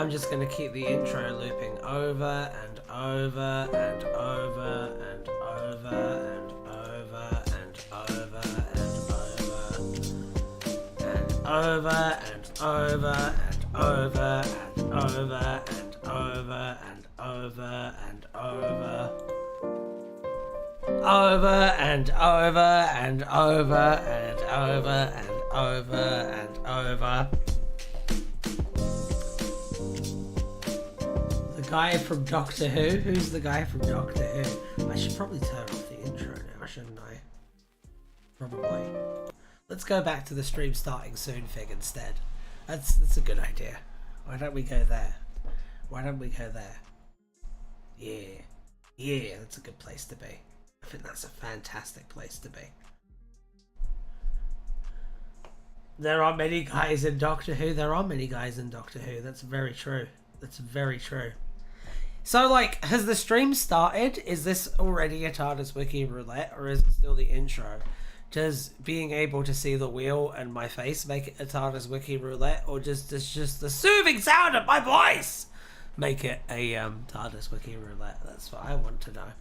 I'm just going to keep the intro looping over and over and over and over and over and over and over and over and over and over and over and over and over and over and over and over and over and over. The guy from Doctor Who? Who's the guy from Doctor Who? I should probably turn off the intro now, shouldn't I? Probably. Let's go back to the stream starting soon thing instead. That's a good idea. Why don't we go there? Why don't we go there? Yeah. Yeah, that's a good place to be. I think that's a fantastic place to be. There are many guys in Doctor Who. There are many guys in Doctor Who. That's very true. That's very true. So, like, has the stream started? Is this already a Tardis Wiki Roulette, or is it still the intro? Does being able to see the wheel and my face make it a Tardis Wiki Roulette, or does just the soothing sound of my voice make it a Tardis Wiki Roulette? That's what I want to know.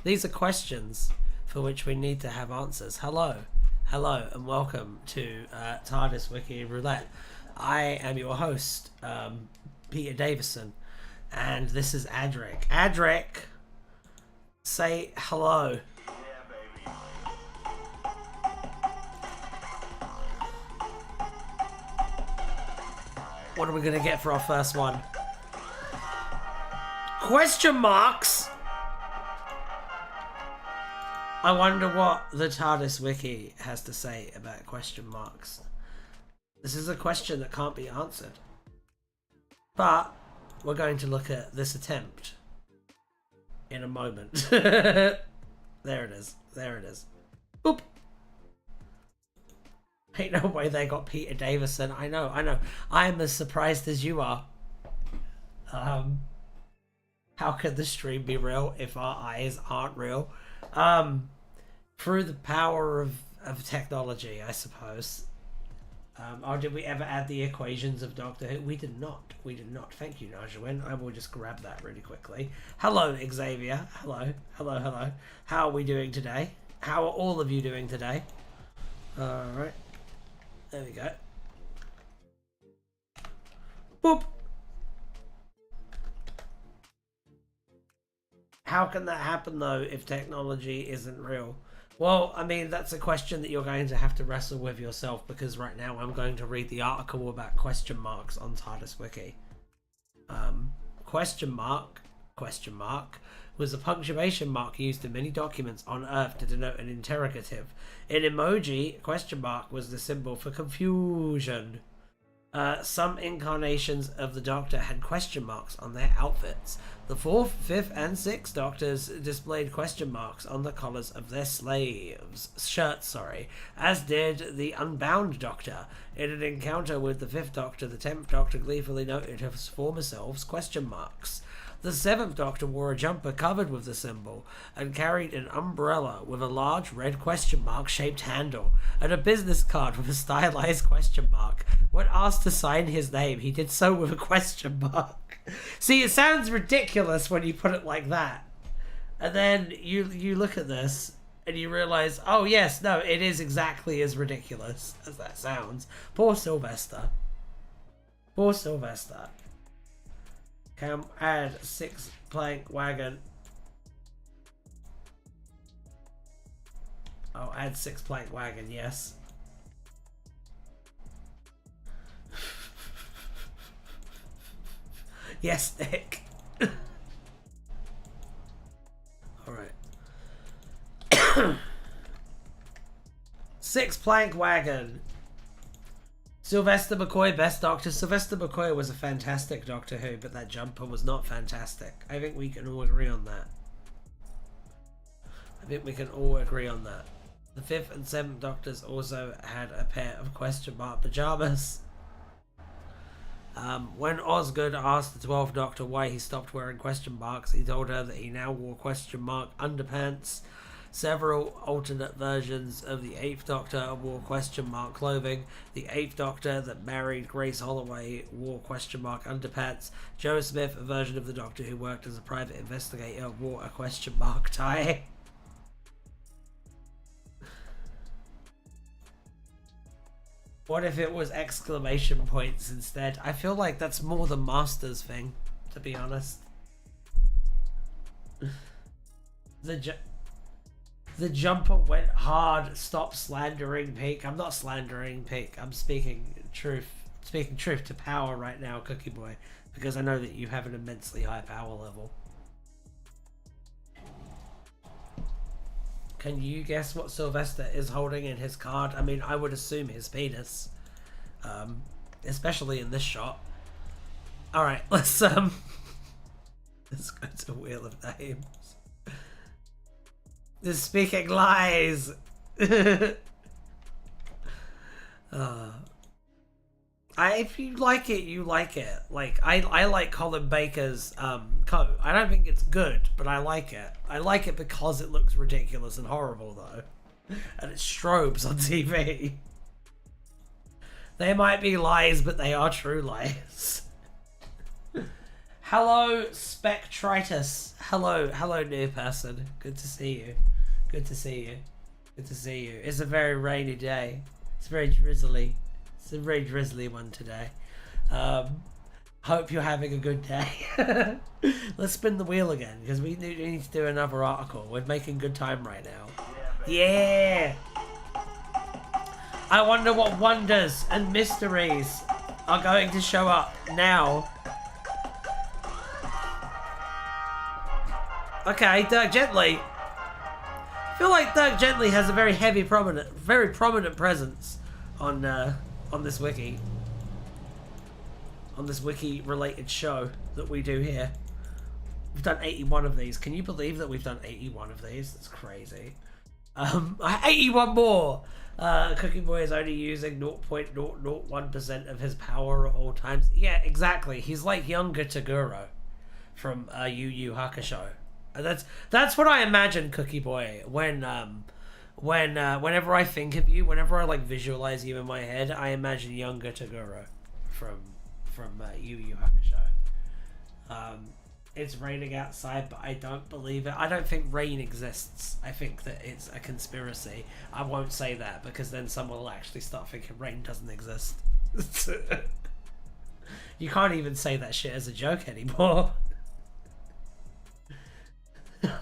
These are questions for which we need to have answers. Hello, and welcome to Tardis Wiki Roulette. I am your host, Peter Davison, and this is Adric. Adric, say hello. What are we going to get for our first one? Question marks? I wonder what the TARDIS Wiki has to say about question marks. This is a question that can't be answered. But we're going to look at this attempt in a moment. There it is. There it is. Boop. Ain't no way they got Peter Davison. I know. I'm as surprised as you are. How could the stream be real if our eyes aren't real? Through the power of technology, I suppose. Or did we ever add the equations of Doctor Who? We did not. We did not. Thank you, Najawin. I will just grab that really quickly. Hello, Xavier. Hello. How are we doing today? How are all of you doing today? Alright. There we go. Boop. How can that happen, though, if technology isn't real? Well, I mean, that's a question that you're going to have to wrestle with yourself, because right now I'm going to read the article about question marks on TARDIS Wiki. Question mark, was a punctuation mark used in many documents on Earth to denote an interrogative. In emoji, question mark was the symbol for confusion. Some incarnations of the Doctor had question marks on their outfits. The 4th, 5th, and 6th Doctors displayed question marks on the collars of their shirts, as did the Unbound Doctor. In an encounter with the 5th Doctor, the 10th Doctor gleefully noted his former selves question marks. The 7th Doctor wore a jumper covered with the symbol and carried an umbrella with a large red question mark shaped handle and a business card with a stylized question mark. When asked to sign his name, he did so with a question mark. See, it sounds ridiculous when you put it like that. And then you look at this and you realise, oh yes, no, it is exactly as ridiculous as that sounds. Poor Sylvester. Poor Sylvester. Can add 6 plank wagon. Oh, add 6 plank wagon, yes. Yes, Nick. Alright. 6 plank wagon. Sylvester McCoy, best Doctor. Sylvester McCoy was a fantastic Doctor Who, but that jumper was not fantastic. I think we can all agree on that. The 5th and 7th Doctors also had a pair of question mark pajamas. When Osgood asked the 12th Doctor why he stopped wearing question marks, he told her that he now wore question mark underpants. Several alternate versions of the Eighth Doctor wore question mark clothing. The Eighth Doctor that married Grace Holloway wore question mark underpants. Joe Smith, a version of the Doctor who worked as a private investigator, wore a question mark tie. What if it was exclamation points instead? I feel like that's more the Masters thing, to be honest. The jumper went hard. Stop slandering Peak. I'm not slandering Peak. I'm speaking truth. Speaking truth to power right now, Cookie Boy, because I know that you have an immensely high power level. Can you guess what Sylvester is holding in his card? I mean, I would assume his penis, especially in this shot. All right, let's go to Wheel of Names. This is speaking lies. If you like it, you like it. Like I like Colin Baker's coat. I don't think it's good, but I like it. I like it because it looks ridiculous and horrible though, and it strobes on TV. They might be lies, but they are true lies. Hello, Spectritus. Hello, new person. Good to see you. Good to see you. Good to see you. It's a very rainy day. It's very drizzly. It's a very drizzly one today. Hope you're having a good day. Let's spin the wheel again, because we need to do another article. We're making good time right now. Yeah! I wonder what wonders and mysteries are going to show up now. Okay, Dirk Gently. I feel like Dirk Gently has a very prominent presence on this wiki. On this wiki-related show that we do here. We've done 81 of these. Can you believe that we've done 81 of these? That's crazy. 81 more! Cookie Boy is only using 0.001% of his power at all times. Yeah, exactly. He's like younger Taguro from Yu Yu Hakusho. That's what I imagine, Cookie Boy, whenever I think of you, whenever I like visualize you in my head, I imagine younger Taguro from Yu Yu Hakusho. It's raining outside, but I don't believe it. I don't think rain exists. I think that it's a conspiracy. I won't say that, because then someone will actually start thinking rain doesn't exist. You can't even say that shit as a joke anymore.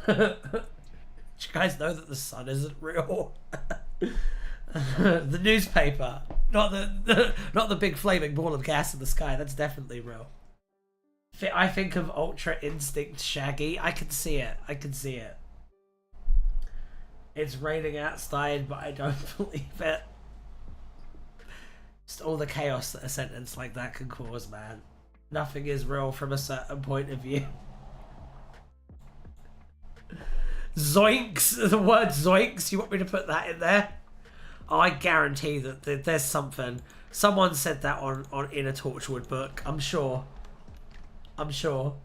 Do you guys know that the sun isn't real? The newspaper, not the big flaming ball of gas in the sky. That's definitely real. I think of Ultra Instinct Shaggy. I can see it. I can see it. It's raining outside, but I don't believe it. Just all the chaos that a sentence like that can cause, man. Nothing is real from a certain point of view. Zoinks! The word zoinks, you want me to put that in there? Oh, I guarantee that there's something. Someone said that on in a Torchwood book. I'm sure. I'm sure.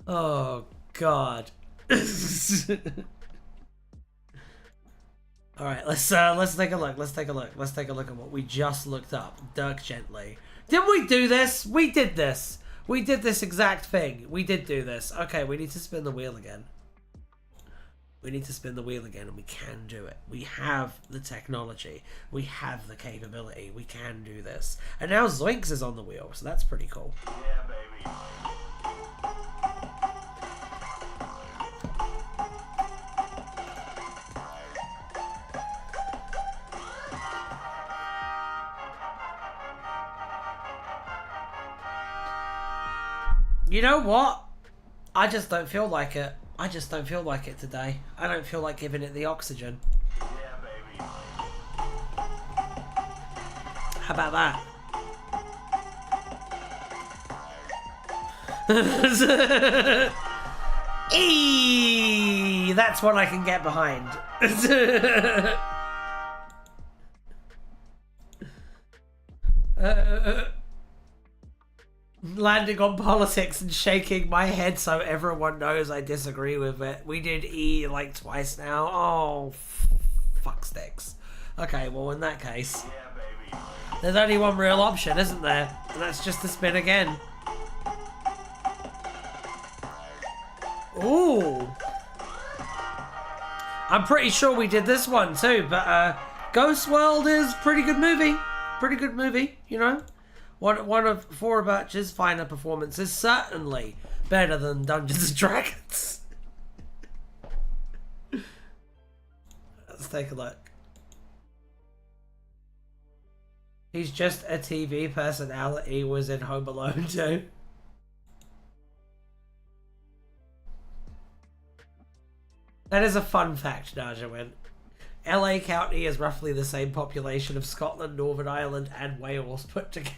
Oh God. All right, let's take a look. Let's take a look. Let's take a look at what we just looked up. Dirk Gently. Didn't we do this? We did this. We did this exact thing. We did do this. Okay, we need to spin the wheel again. We need to spin the wheel again, and we can do it. We have the technology. We have the capability. We can do this. And now Zoinks is on the wheel, so that's pretty cool. Yeah, baby. You know what? I just don't feel like it. I just don't feel like it today. I don't feel like giving it the oxygen. Yeah, baby. How about that? Eee! That's what I can get behind. Landing on politics and shaking my head so everyone knows I disagree with it. We did E like twice now. Oh, fuck sticks. Okay, well in that case, Yeah, baby. there's only one real option, isn't there? And that's just to spin again. Ooh. I'm pretty sure we did this one too, but Ghost World is pretty good movie. Pretty good movie, you know? One of Forbatch's finer performances, certainly better than Dungeons and Dragons. Let's take a look. He's just a TV personality, was in Home Alone too. That is a fun fact, Najawin. LA County is roughly the same population of Scotland, Northern Ireland, and Wales put together.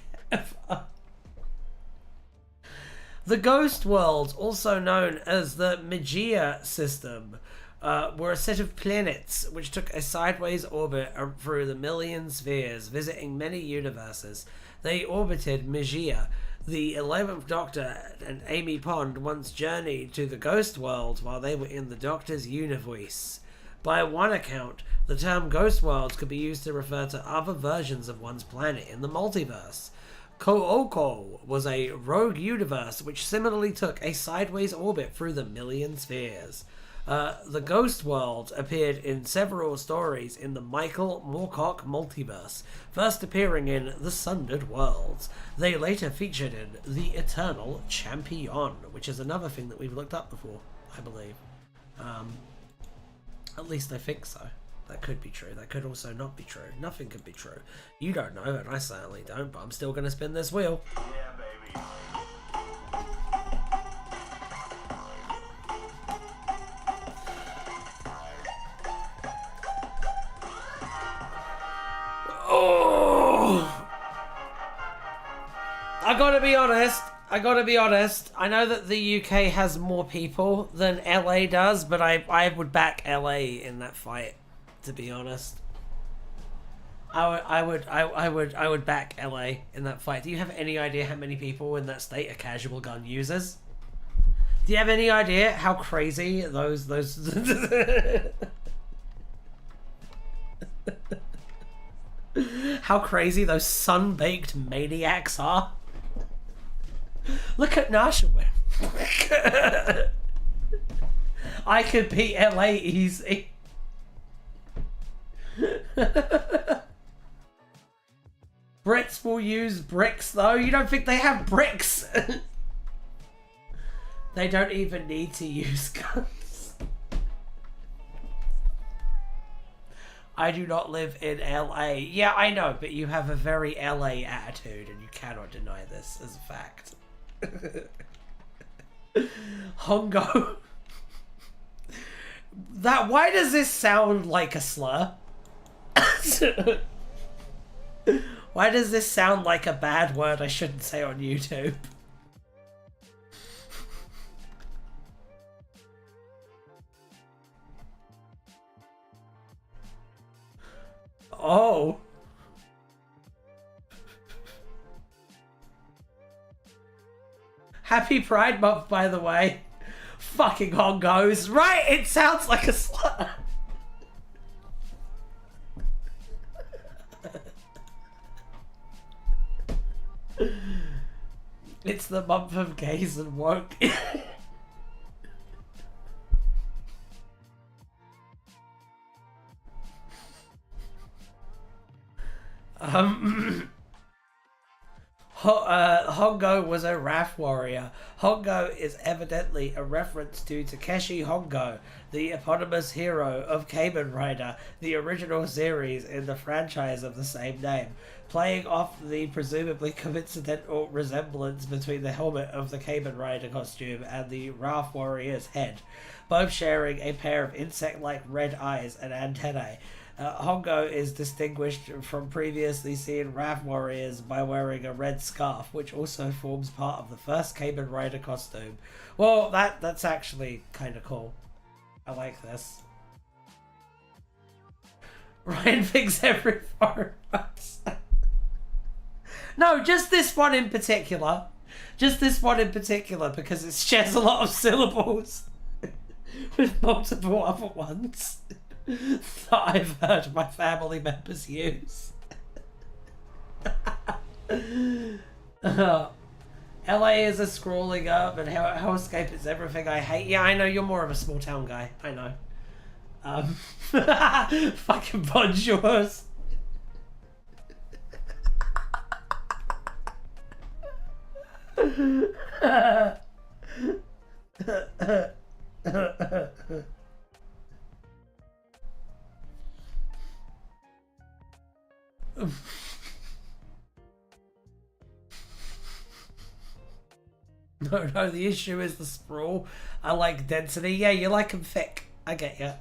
The Ghost Worlds, also known as the Magia system, were a set of planets which took a sideways orbit through the million spheres, visiting many universes. They orbited Magia. The 11th Doctor and Amy Pond once journeyed to the Ghost World while they were in the Doctor's universe. By one account, the term Ghost Worlds could be used to refer to other versions of one's planet in the multiverse. Ko'oko was a rogue universe which similarly took a sideways orbit through the million spheres. The Ghost World appeared in several stories in the Michael Moorcock multiverse, first appearing in The Sundered Worlds. They later featured in The Eternal Champion, which is another thing that we've looked up before, I believe. At least I think so. That could be true. That could also not be true. Nothing could be true. You don't know, and I certainly don't, but I'm still going to spin this wheel. Yeah, baby. Oh! I gotta be honest. I know that the UK has more people than LA does, but I would back LA in that fight, to be honest. I would back LA in that fight. Do you have any idea how many people in that state are casual gun users? Do you have any idea how crazy those how crazy those sun-baked maniacs are? Look at Nashawin. I could beat LA easy. Brits will use bricks though. You don't think they have bricks? They don't even need to use guns. I do not live in LA. Yeah, I know, but you have a very LA attitude and you cannot deny this as a fact. Hongo. Why does this sound like a slur? Why does this sound like a bad word I shouldn't say on YouTube? Oh. Happy Pride Month, by the way. Fucking Hongos. Right, it sounds like a slur. It's the month of gays and woke. Hongo was a Wrath warrior. Hongo is evidently a reference to Takeshi Hongo, the eponymous hero of Kamen Rider, the original series in the franchise of the same name, playing off the presumably coincidental resemblance between the helmet of the Kamen Rider costume and the Wrath warrior's head, both sharing a pair of insect-like red eyes and antennae. Hongo is distinguished from previously seen Wrath warriors by wearing a red scarf, which also forms part of the first Kamen Rider costume. Well, that's actually kind of cool. I like this. Ryan thinks every foreign No, just this one in particular. Just this one in particular because it shares a lot of syllables with multiple other ones that I've heard my family members use. LA is a sprawling urban hellscape. It's everything I hate. Yeah, I know you're more of a small town guy. I know. Fucking bonjours. No, the issue is the sprawl. I like density. Yeah, you like them thick. I get ya.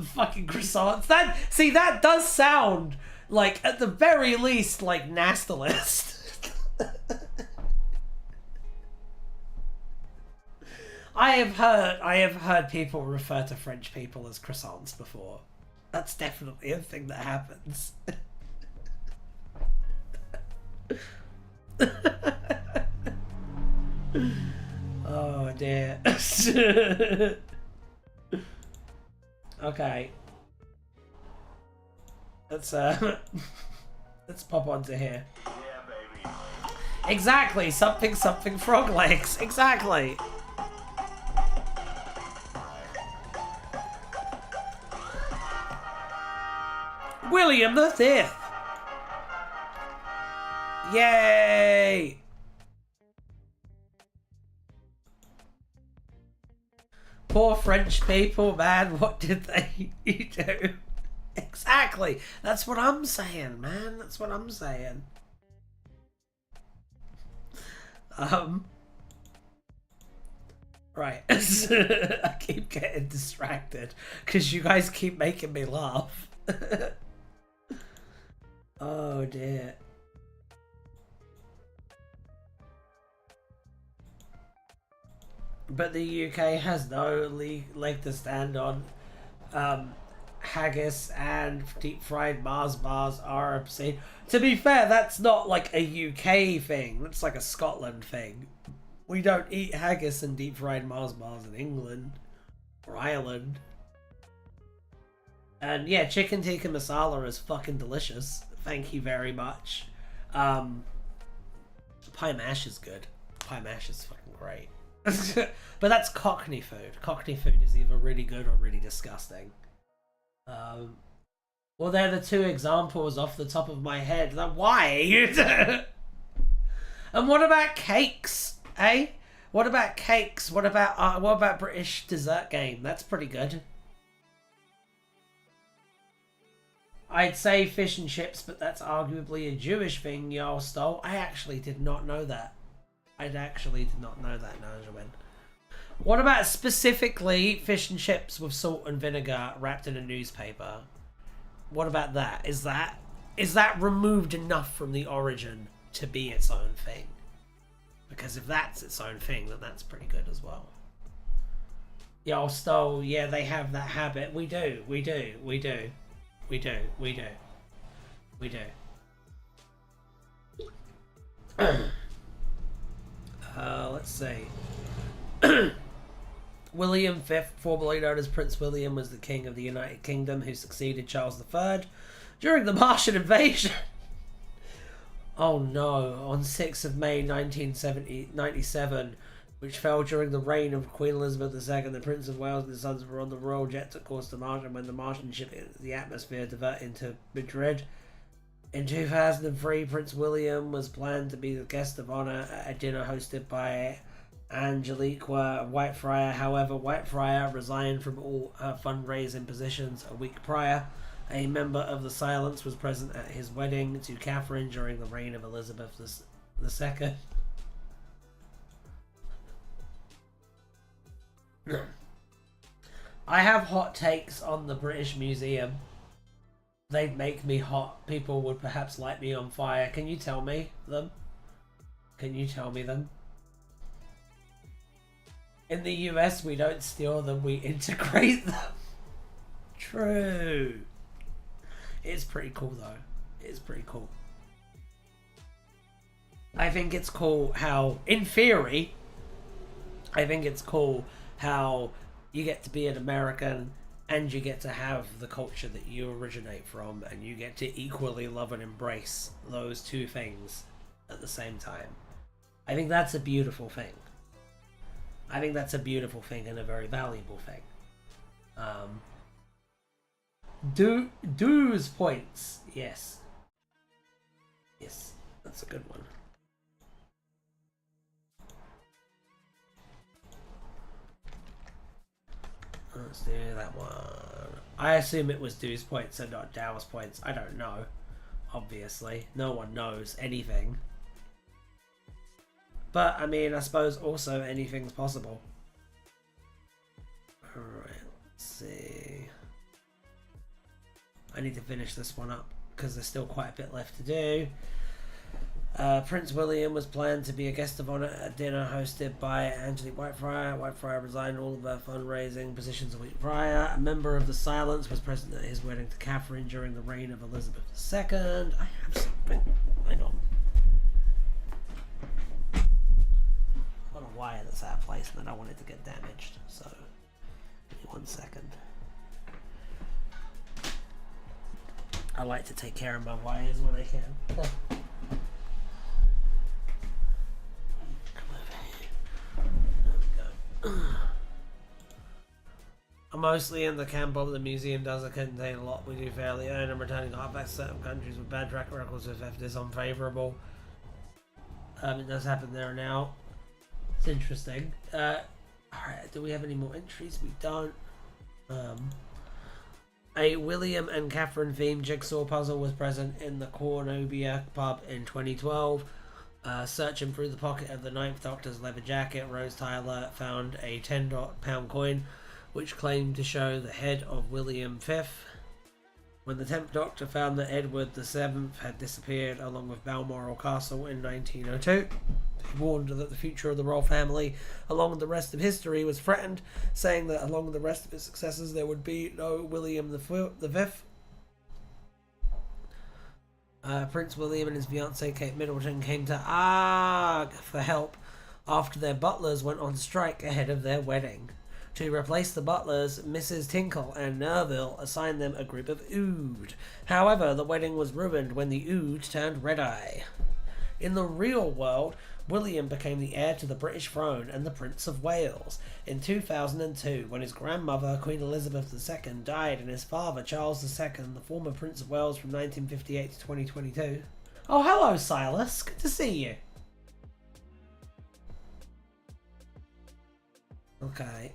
Fucking croissants. That does sound like, at the very least, like nastalist. I have heard people refer to French people as croissants before. That's definitely a thing that happens. Oh dear. Okay. Let's pop onto here. Yeah, baby. Exactly, something frog legs. Exactly. William the Fifth. Yay! Poor French people, man. What did they do? Exactly. That's what I'm saying, man. That's what I'm saying. Right. I keep getting distracted because you guys keep making me laugh. Oh dear. But the UK has no leg to stand on. Haggis and deep fried Mars bars are obscene. To be fair, that's not like a UK thing. That's like a Scotland thing. We don't eat haggis and deep fried Mars bars in England or Ireland. And yeah, chicken tikka masala is fucking delicious. Thank you very much. Pie mash is good. Pie mash is fucking great. But that's Cockney food. Cockney food is either really good or really disgusting. Well, they're the two examples off the top of my head. Why? And what about cakes? Eh? What about cakes? What about British dessert game? That's pretty good. I'd say fish and chips, but that's arguably a Jewish thing y'all stole. I actually did not know that. Benjamin. What about specifically fish and chips with salt and vinegar wrapped in a newspaper? What about that? Is that removed enough from the origin to be its own thing? Because if that's its own thing, then that's pretty good as well. Y'all stole, yeah, they have that habit. We do. Let's see. William V, formerly known as Prince William, was the king of the United Kingdom who succeeded Charles III during the Martian invasion. Oh no, on 6th of May 1997, which fell during the reign of Queen Elizabeth II, the Prince of Wales and his sons were on the royal jet to course to Mars, and when the Martian ship hit the atmosphere, diverting to Madrid. In 2003, Prince William was planned to be the guest of honour at a dinner hosted by Angelique Whitefriar. However, Whitefriar resigned from all her fundraising positions a week prior. A member of the Silence was present at his wedding to Catherine during the reign of Elizabeth II. I have hot takes on the British Museum. They'd make me hot. People would perhaps light me on fire. Can you tell me them? Can you tell me them? In the US, we don't steal them, we integrate them. True. It's pretty cool though. It's pretty cool. I think it's cool how, in theory, I think it's cool how you get to be an American and you get to have the culture that you originate from, and you get to equally love and embrace those two things at the same time. I think that's a beautiful thing. I think that's a beautiful thing and a very valuable thing. Dues points. Yes. Yes, that's a good one. Let's do that one. I assume it was dues points and not Dow's points. I don't know. Obviously. No one knows anything. But, I mean, I suppose also anything's possible. Alright, let's see. I need to finish this one up because there's still quite a bit left to do. Prince William was planned to be a guest of honour at a dinner hosted by Angelique Whitefriar. Whitefriar resigned all of her fundraising positions a week prior. A member of the Silence was present at his wedding to Catherine during the reign of Elizabeth II. I have something. Hang on. I've got a wire that's out of place and I don't want it to get damaged. So, give me 1 second. I like to take care of my wires when I can. I'm mostly in the camp of the museum doesn't contain a lot we do fairly earn, and returning artifacts to certain countries with bad track records with theft is unfavourable. It does happen there now. It's interesting. Alright, do we have any more entries? We don't. A William and Catherine themed jigsaw puzzle was present in the Cornubia pub in 2012. Searching through the pocket of the Ninth Doctor's leather jacket, Rose Tyler found a £10 coin which claimed to show the head of William V. When the 10th Doctor found that Edward VII had disappeared along with Balmoral Castle in 1902, he warned that the future of the royal family, along with the rest of history, was threatened, saying that along with the rest of his successors there would be no William V. Prince William and his fiancée Kate Middleton came to Arg for help after their butlers went on strike ahead of their wedding. To replace the butlers, Mrs. Tinkle and Nerville assigned them a group of Ood. However, the wedding was ruined when the Ood turned red-eye. In the real world, William became the heir to the British throne and the Prince of Wales. In 2002, when his grandmother, Queen Elizabeth II, died and his father, Charles II, the former Prince of Wales from 1958 to 2022. Oh, hello, Silas. Good to see you. Okay.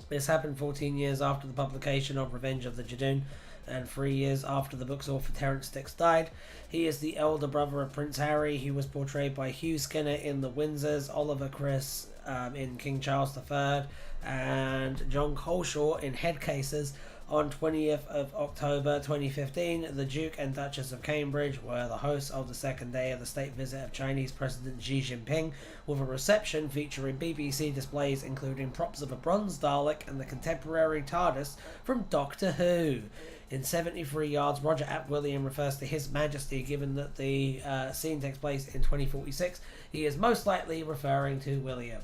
This happened 14 years after the publication of Revenge of the Jadoon and 3 years after the book's author Terence Dix died. He is the elder brother of Prince Harry. He was portrayed by Hugh Skinner in The Windsors, Oliver Chris in King Charles III, and John Coleshaw in Head Cases. On 20th of October 2015, the Duke and Duchess of Cambridge were the hosts of the second day of the state visit of Chinese President Xi Jinping, with a reception featuring BBC displays including props of a bronze Dalek and the contemporary TARDIS from Doctor Who. In 73 Yards, Roger Ap William refers to His Majesty, given that the scene takes place in 2046. He is most likely referring to William.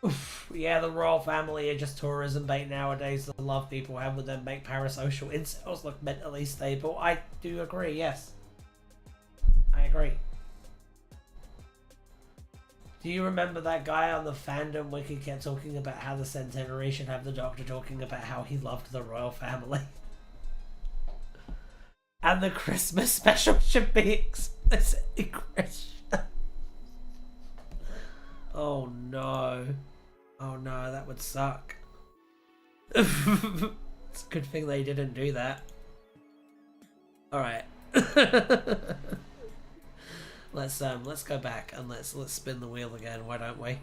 Oof, yeah, the royal family are just tourism bait nowadays. The love people have with them make parasocial incels look mentally stable. I do agree, yes. I agree. Do you remember that guy on the fandom wiki kept talking about how the centenary should have the Doctor talking about how he loved the royal family? And the Christmas special should be explicitly Christian. Oh no. Oh no, that would suck. It's a good thing they didn't do that. Alright. Let's go back and let's spin the wheel again, why don't we?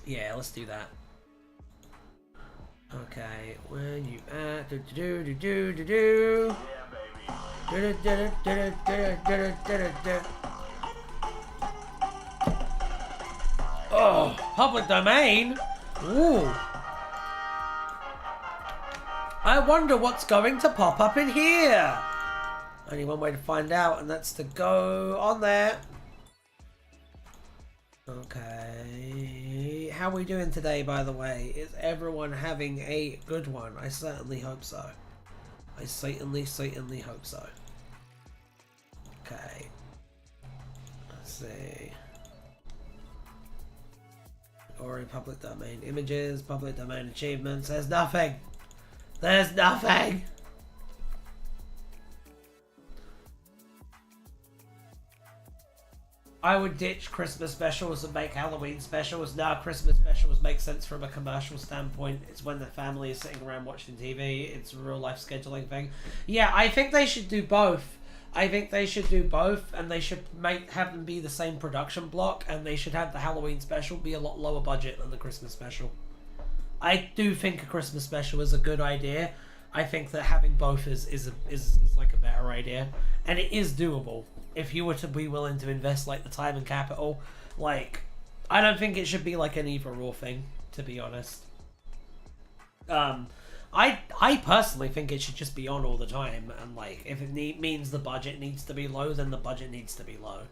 Yeah, let's do that. Okay, when you add do. Yeah, baby. Oh, public domain? Ooh. I wonder what's going to pop up in here. Only one way to find out, and that's to go on there. Okay. How are we doing today, by the way? Is everyone having a good one? I certainly hope so. I certainly hope so. Okay. Let's see. Or in public domain images, public domain achievements. There's nothing. There's nothing. I would ditch Christmas specials and make Halloween specials. Now, Christmas specials make sense from a commercial standpoint. It's when the family is sitting around watching TV. It's a real life scheduling thing. Yeah, I think they should do both. I think they should do both, and they should have them be the same production block, and they should have the Halloween special be a lot lower budget than the Christmas special. I do think a Christmas special is a good idea. I think that having both is like a better idea, and it is doable if you were to be willing to invest like the time and capital. Like, I don't think it should be like an either or thing, to be honest. I personally think it should just be on all the time, and like if it means the budget needs to be low, then the budget needs to be low.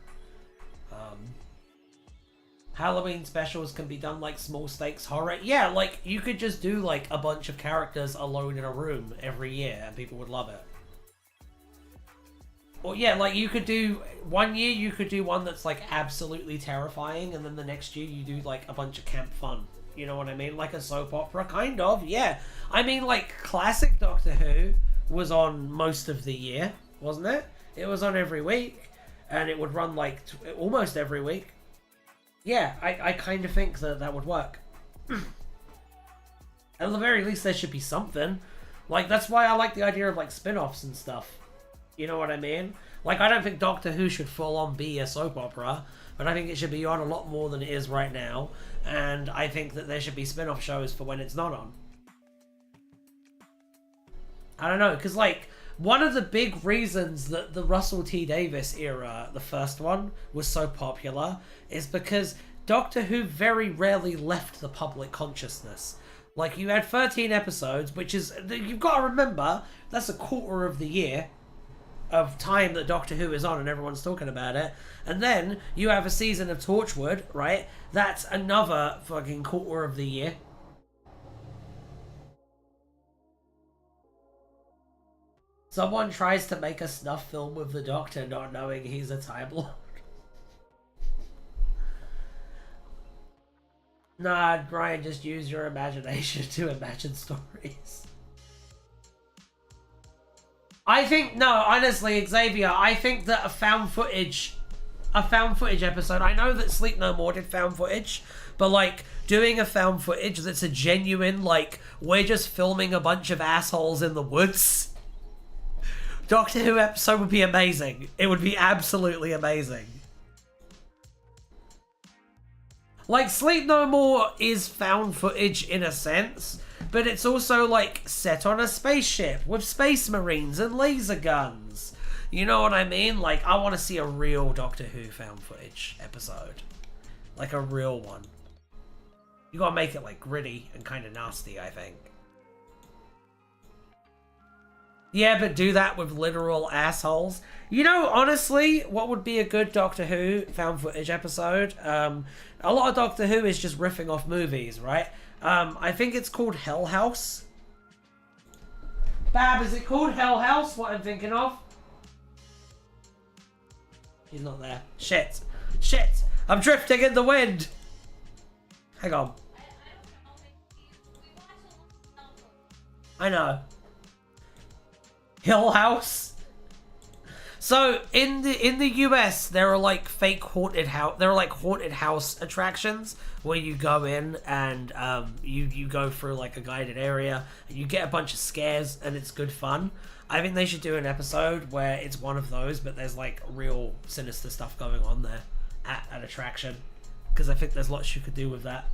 Halloween specials can be done like small stakes horror. Yeah, like you could just do like a bunch of characters alone in a room every year and people would love it. Or yeah, like you could do one year you could do one that's like absolutely terrifying, and then the next year you do like a bunch of camp fun. You know what I mean? Like a soap opera, kind of, yeah. I mean, like, classic Doctor Who was on most of the year, wasn't it? It was on every week, and it would run, like, almost every week. Yeah, I kind of think that that would work. At the very least, there should be something. Like, that's why I like the idea of, like, spin-offs and stuff. You know what I mean? Like, I don't think Doctor Who should full-on be a soap opera, but I think it should be on a lot more than it is right now, and I think that there should be spin-off shows for when it's not on. I don't know, because, like, one of the big reasons that the Russell T Davies era, the first one, was so popular is because Doctor Who very rarely left the public consciousness. Like, you had 13 episodes, which is, you've got to remember, that's a quarter of the year of time that Doctor Who is on and everyone's talking about it. And then you have a season of Torchwood, right? That's another fucking quarter of the year. Someone tries to make a snuff film with the Doctor not knowing he's a Time Lord. Nah, Brian, just use your imagination to imagine stories. I think, no, honestly, Xavier, I think that a found footage episode, I know that Sleep No More did found footage, but like doing a found footage that's a genuine, like, we're just filming a bunch of assholes in the woods. Doctor Who episode would be amazing. It would be absolutely amazing. Like, Sleep No More is found footage in a sense, but it's also, like, set on a spaceship with space marines and laser guns. You know what I mean? Like, I want to see a real Doctor Who found footage episode. Like, a real one. You gotta make it, like, gritty and kind of nasty, I think. Yeah, but do that with literal assholes. You know, honestly, what would be a good Doctor Who found footage episode? A lot of Doctor Who is just riffing off movies, right? I think it's called Hell House. Bab, is it called Hell House? What I'm thinking of? He's not there. Shit. Shit. I'm drifting in the wind. Hang on. I know. Hill House. So in the US, there are like fake haunted house. There are like haunted house attractions where you go in and you go through like a guided area. And you get a bunch of scares and it's good fun. I think they should do an episode where it's one of those, but there's like real sinister stuff going on there at an attraction, because I think there's lots you could do with that.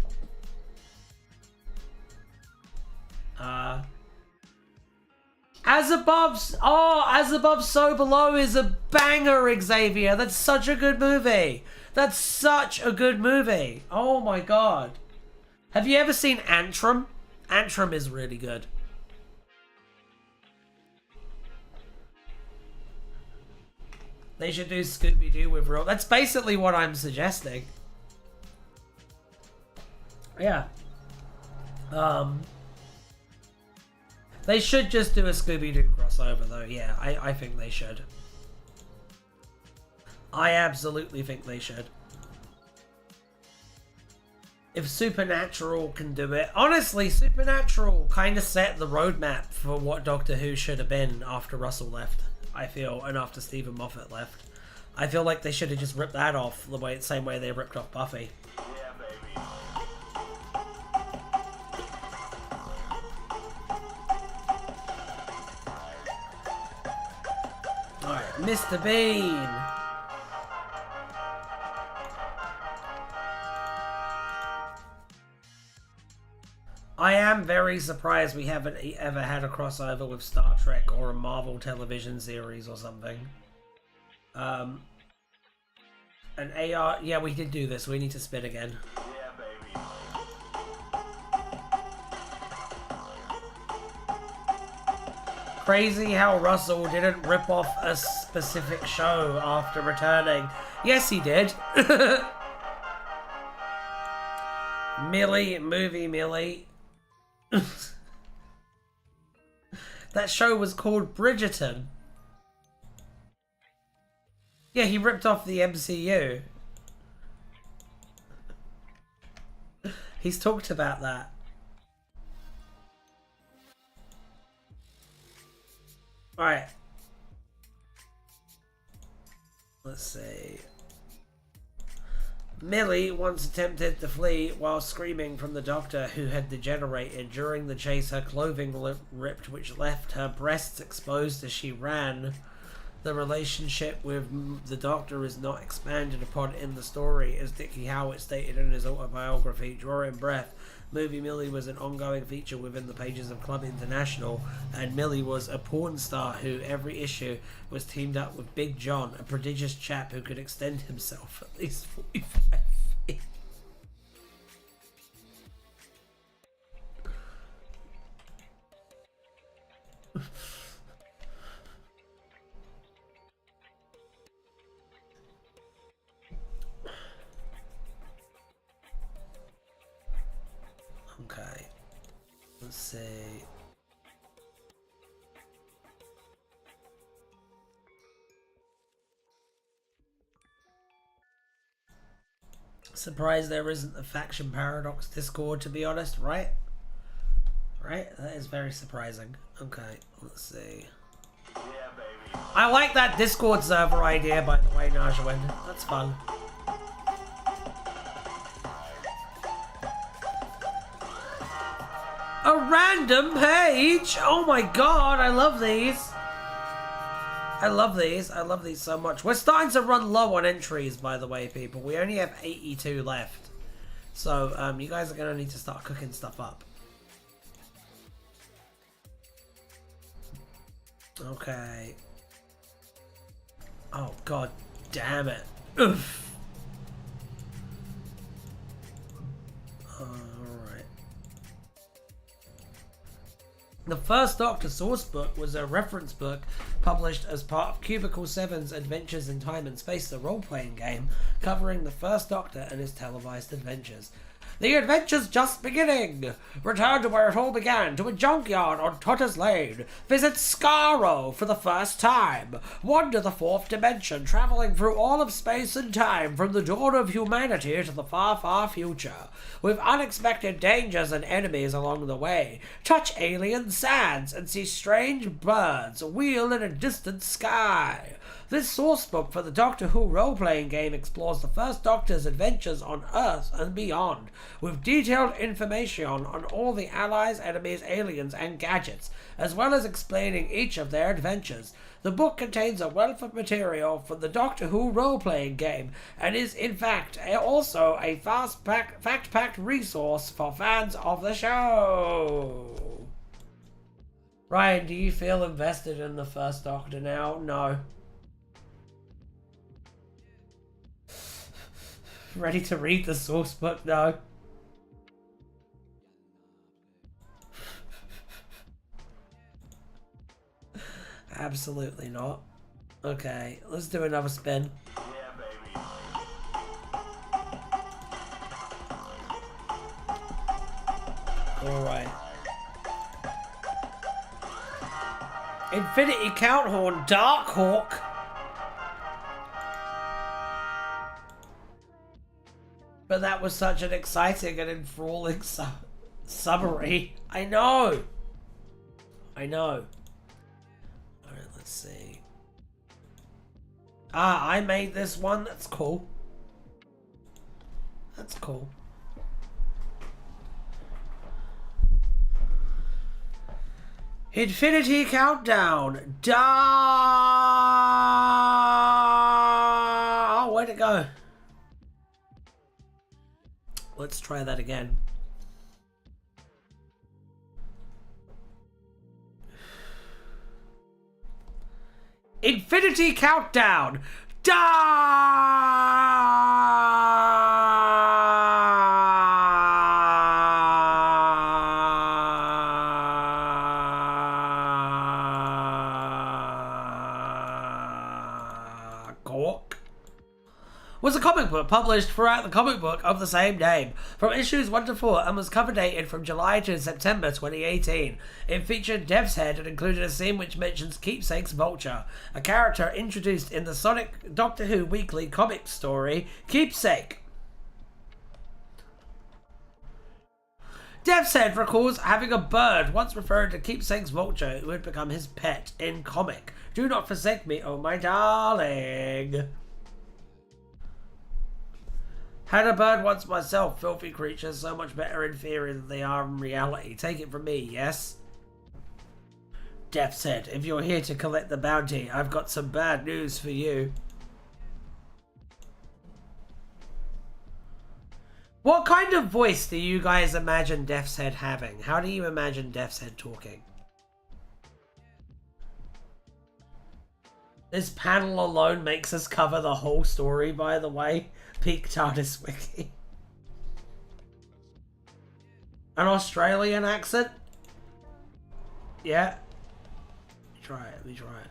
As Above, As Above, So Below is a banger, Xavier. That's such a good movie. That's such a good movie. Oh my god. Have you ever seen Antrim? Antrim is really good. They should do Scooby-Doo with real... That's basically what I'm suggesting. Yeah. They should just do a Scooby-Doo crossover, though. Yeah, I think they should. I absolutely think they should. If Supernatural can do it... Honestly, Supernatural kind of set the roadmap for what Doctor Who should have been after Russell left, I feel, and after Stephen Moffat left. I feel like they should have just ripped that off the same way they ripped off Buffy. Yeah, baby. Alright, Mr. Bean! I am very surprised we haven't ever had a crossover with Star Trek or a Marvel television series or something. An AR... Yeah, we did do this. We need to spin again. Yeah, baby. Crazy how Russell didn't rip off a specific show after returning. Yes, he did. Millie, movie Millie. That show was called Bridgerton. Yeah, he ripped off the MCU. He's talked about that. Alright. Let's see. Millie once attempted to flee while screaming from the Doctor, who had degenerated. During the chase, her clothing ripped, which left her breasts exposed as she ran. The relationship with the Doctor is not expanded upon in the story, as Dickie Howard stated in his autobiography, Drawing Breath. Movie Millie was an ongoing feature within the pages of Club International, and Millie was a porn star who every issue was teamed up with Big John, a prodigious chap who could extend himself at least 45 feet. Okay, let's see. Surprised there isn't a Faction Paradox Discord, to be honest, right? Right? That is very surprising. Okay, let's see. Yeah, baby. I like that Discord server idea, by the way, Najawin. That's fun. A random page! Oh my god, I love these. I love these. I love these so much. We're starting to run low on entries, by the way, people. We only have 82 left. So, you guys are going to need to start cooking stuff up. Okay. Oh, god damn it. Oof. Alright. The first Doctor source book was a reference book published as part of Cubicle 7's Adventures in Time and Space, the role-playing game, covering the first Doctor and his televised adventures. The adventure's just beginning! Return to where it all began, to a junkyard on Tutter's Lane. Visit Skaro for the first time. Wander the fourth dimension, travelling through all of space and time from the dawn of humanity to the far, far future. With unexpected dangers and enemies along the way. Touch alien sands and see strange birds wheel in a distant sky. This sourcebook for the Doctor Who role-playing game explores the first Doctor's adventures on Earth and beyond, with detailed information on all the allies, enemies, aliens, and gadgets, as well as explaining each of their adventures. The book contains a wealth of material for the Doctor Who role-playing game, and is in fact also a fact-packed resource for fans of the show. Ryan, do you feel invested in the first Doctor now? No. Ready to read the source book? No. Absolutely not. Okay, let's do another spin. Yeah, baby. Alright. Infinity Count Horn, Dark Hawk. But that was such an exciting and enthralling summary. I know. I know. Alright, let's see. Ah, I made this one. That's cool. That's cool. Infinity Countdown. Oh, where'd it go? Let's try that again. Infinity Countdown. Cork was a comic book published throughout the comic book of the same name from issues 1 to 4 and was cover dated from July to September 2018. It featured Dev's Head and included a scene which mentions Keepsake's Vulture, a character introduced in the Sonic Doctor Who weekly comic story Keepsake. Dev's Head recalls having a bird once referring to Keepsake's Vulture who had become his pet in comic. Do not forsake me, oh my darling. Had a bird once myself, filthy creatures, so much better in theory than they are in reality. Take it from me, yes? Death said, if you're here to collect the bounty, I've got some bad news for you. What kind of voice do you guys imagine Death's Head having? How do you imagine Death's Head talking? This panel alone makes us cover the whole story, by the way. Peak Tardis Wiki. An Australian accent? Yeah. Let me try it.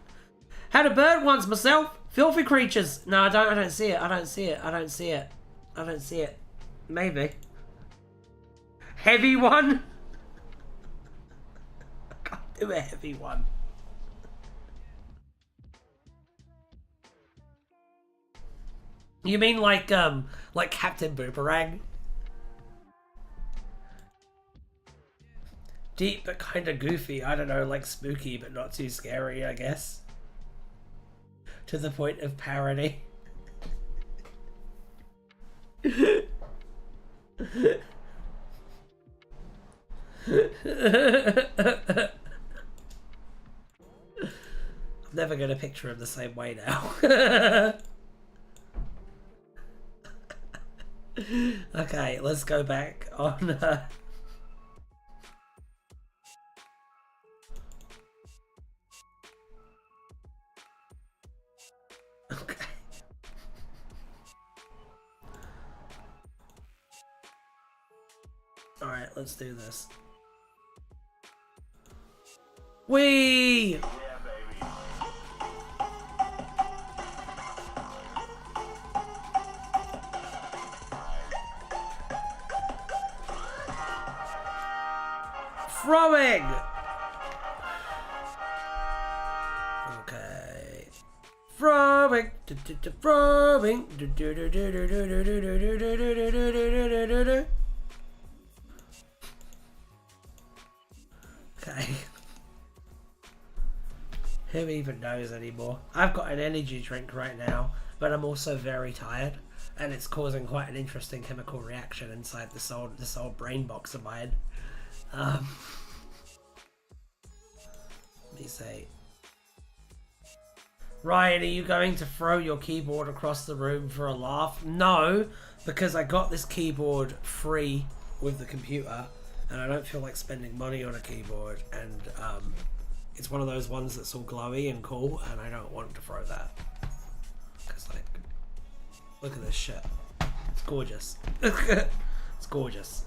Had a bird once myself. Filthy creatures. No, I don't see it. I don't see it. Maybe. Heavy one? I can't do a heavy one. You mean like Captain Boomerang? Deep but kind of goofy. I don't know, like spooky but not too scary, I guess. To the point of parody. I'm never gonna picture him the same way now. Okay, let's go back on. Okay. All right, let's do this. Whee! Throwing! Okay. Throwing. Throwing. Okay. Who even knows anymore? I've got an energy drink right now, but I'm also very tired, and it's causing quite an interesting chemical reaction inside this old brain box of mine. Let me see. Ryan, are you going to throw your keyboard across the room for a laugh? No, because I got this keyboard free with the computer, and I don't feel like spending money on a keyboard, and it's one of those ones that's all glowy and cool, and I don't want to throw that. Because, like, look at this shit. It's gorgeous. It's gorgeous.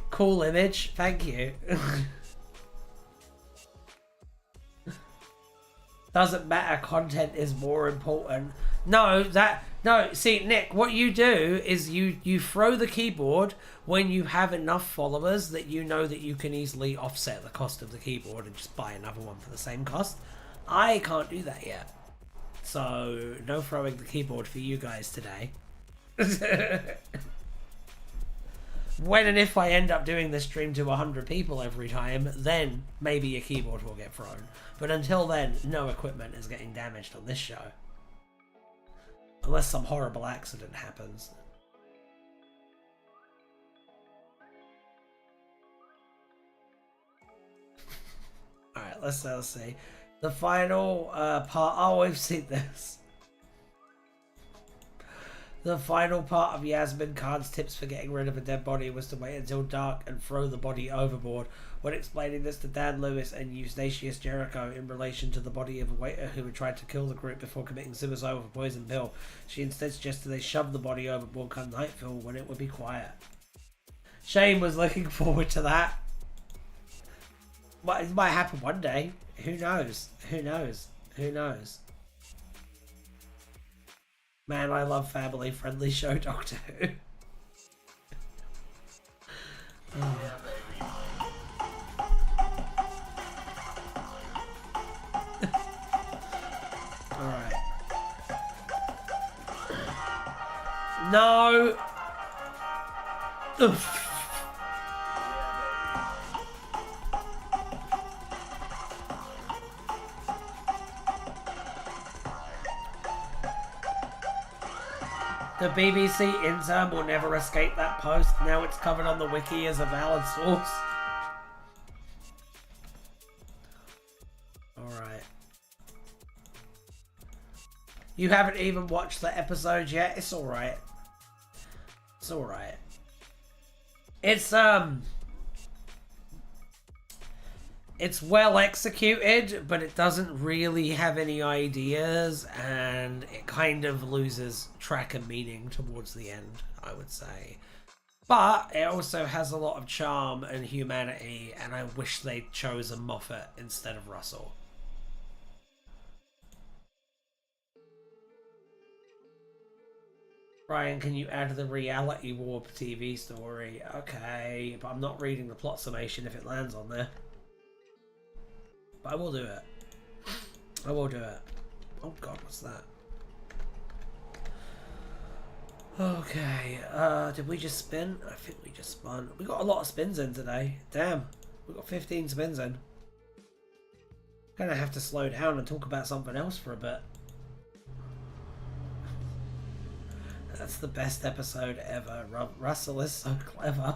Cool image, thank you. Doesn't matter, content is more important. No, see, Nick, what you do is you throw the keyboard when you have enough followers that you know that you can easily offset the cost of the keyboard and just buy another one for the same cost. I can't do that yet. So, no throwing the keyboard for you guys today. When and if I end up doing this stream to 100 people every time, then maybe a keyboard will get thrown. But until then, no equipment is getting damaged on this show. Unless some horrible accident happens. Alright, let's see. The final part... Oh, we've seen this. The final part of Yasmin Khan's tips for getting rid of a dead body was to wait until dark and throw the body overboard. When explaining this to Dan Lewis and Eustachius Jericho in relation to the body of a waiter who had tried to kill the group before committing suicide with a poison pill, she instead suggested they shove the body overboard come nightfall when it would be quiet. Shane was looking forward to that. But it might happen one day. Who knows? Who knows? Who knows? Man, I love family-friendly show Doctor Who. Oh. Yeah, baby. Alright. No! Oof. The BBC intern will never escape that post. Now it's covered on the wiki as a valid source. Alright. You haven't even watched the episode yet? It's alright. It's alright. It's well executed, but it doesn't really have any ideas, and it kind of loses track and meaning towards the end, I would say. But it also has a lot of charm and humanity, and I wish they'd chosen Moffat instead of Russell. Brian, can you add the reality warp TV story? Okay, but I'm not reading the plot summation if it lands on there. But I will do it. I will do it. Oh god, what's that? Okay, did we just spin? I think we just spun. We got a lot of spins in today. Damn, we got 15 spins in. Gonna have to slow down and talk about something else for a bit. That's the best episode ever. Russell is so clever.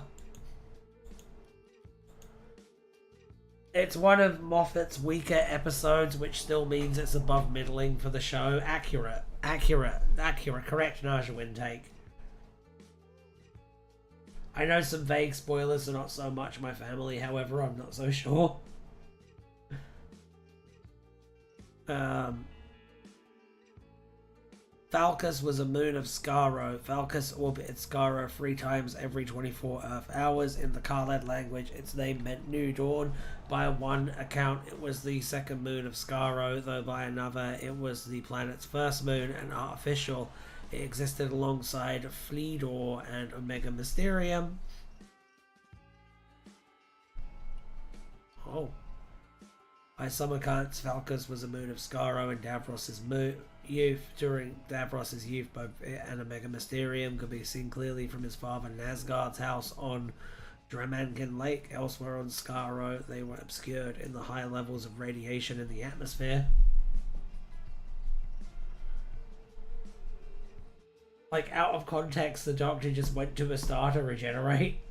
It's one of Moffat's weaker episodes, which still means it's above middling for the show. Accurate. Correct Naja intake. I know some vague spoilers are not so much my family, however, I'm not so sure. Falcus was a moon of Skaro. Falcus orbited Skaro 3 times every 24 Earth hours. In the Khaled language, its name meant New Dawn. By one account, it was the second moon of Skaro, though by another, it was the planet's first moon and artificial. It existed alongside Fleedor and Omega Mysterium. Oh. By some accounts, Falcus was a moon of Skaro and Davros's youth. During Davros's youth, both it and Omega Mysterium could be seen clearly from his father Nazgard's house on Dramankin Lake. Elsewhere on Skaro, they were obscured in the high levels of radiation in the atmosphere. Like, out of context, the Doctor just went to a star to regenerate.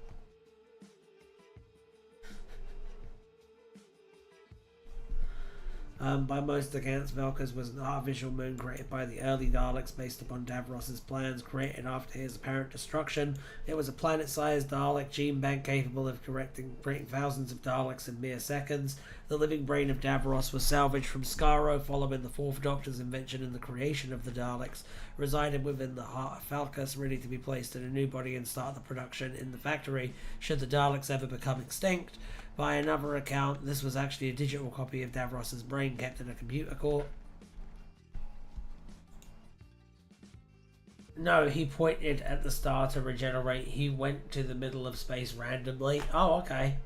By most accounts, Velkas was an artificial moon created by the early Daleks based upon Davros's plans created after his apparent destruction. It was a planet-sized Dalek gene bank capable of creating thousands of Daleks in mere seconds. The living brain of Davros was salvaged from Skaro following the Fourth Doctor's invention and the creation of the Daleks, resided within the heart of Falcus, ready to be placed in a new body and start the production in the factory should the Daleks ever become extinct. By another account, this was actually a digital copy of Davros's brain kept in a computer core. No, he pointed at the star to regenerate. He went to the middle of space randomly. Oh, okay.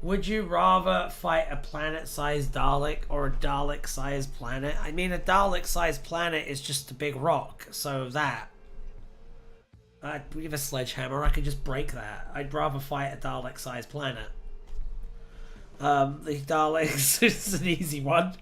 Would you rather fight a planet-sized Dalek or a Dalek-sized planet? I mean, a Dalek-sized planet is just a big rock, so that. We have a sledgehammer, I could just break that. I'd rather fight a Dalek-sized planet. The Daleks is an easy one.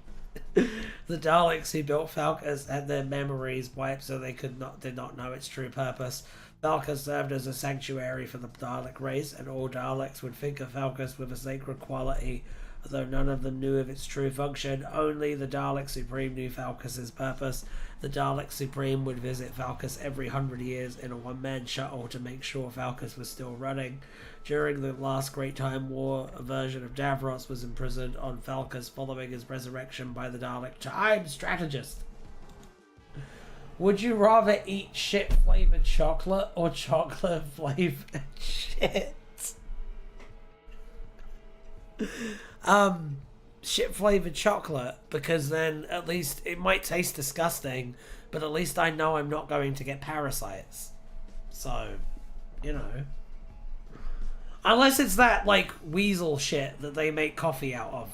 The Daleks who built Falcus had their memories wiped so they did not know its true purpose. Falcus served as a sanctuary for the Dalek race, and all Daleks would think of Falcus with a sacred quality, although none of them knew of its true function. Only the Dalek Supreme knew Falcus's purpose. The Dalek Supreme would visit Falcus every 100 years in a one-man shuttle to make sure Falcus was still running. During the last Great Time War, a version of Davros was imprisoned on Falcus following his resurrection by the Dalek Time Strategist. Would you rather eat shit-flavored chocolate or chocolate-flavored shit? Shit-flavored chocolate, because then at least it might taste disgusting, but at least I know I'm not going to get parasites. So, you know. Unless it's that, like, weasel shit that they make coffee out of.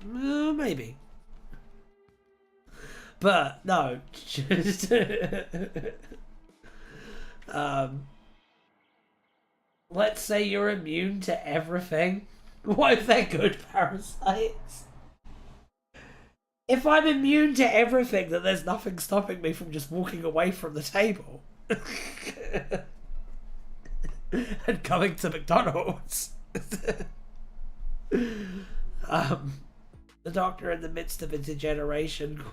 Maybe. But, no. Let's say you're immune to everything. What if they're good parasites? If I'm immune to everything, then there's nothing stopping me from just walking away from the table. And going to McDonald's. The Doctor in the midst of a degeneration.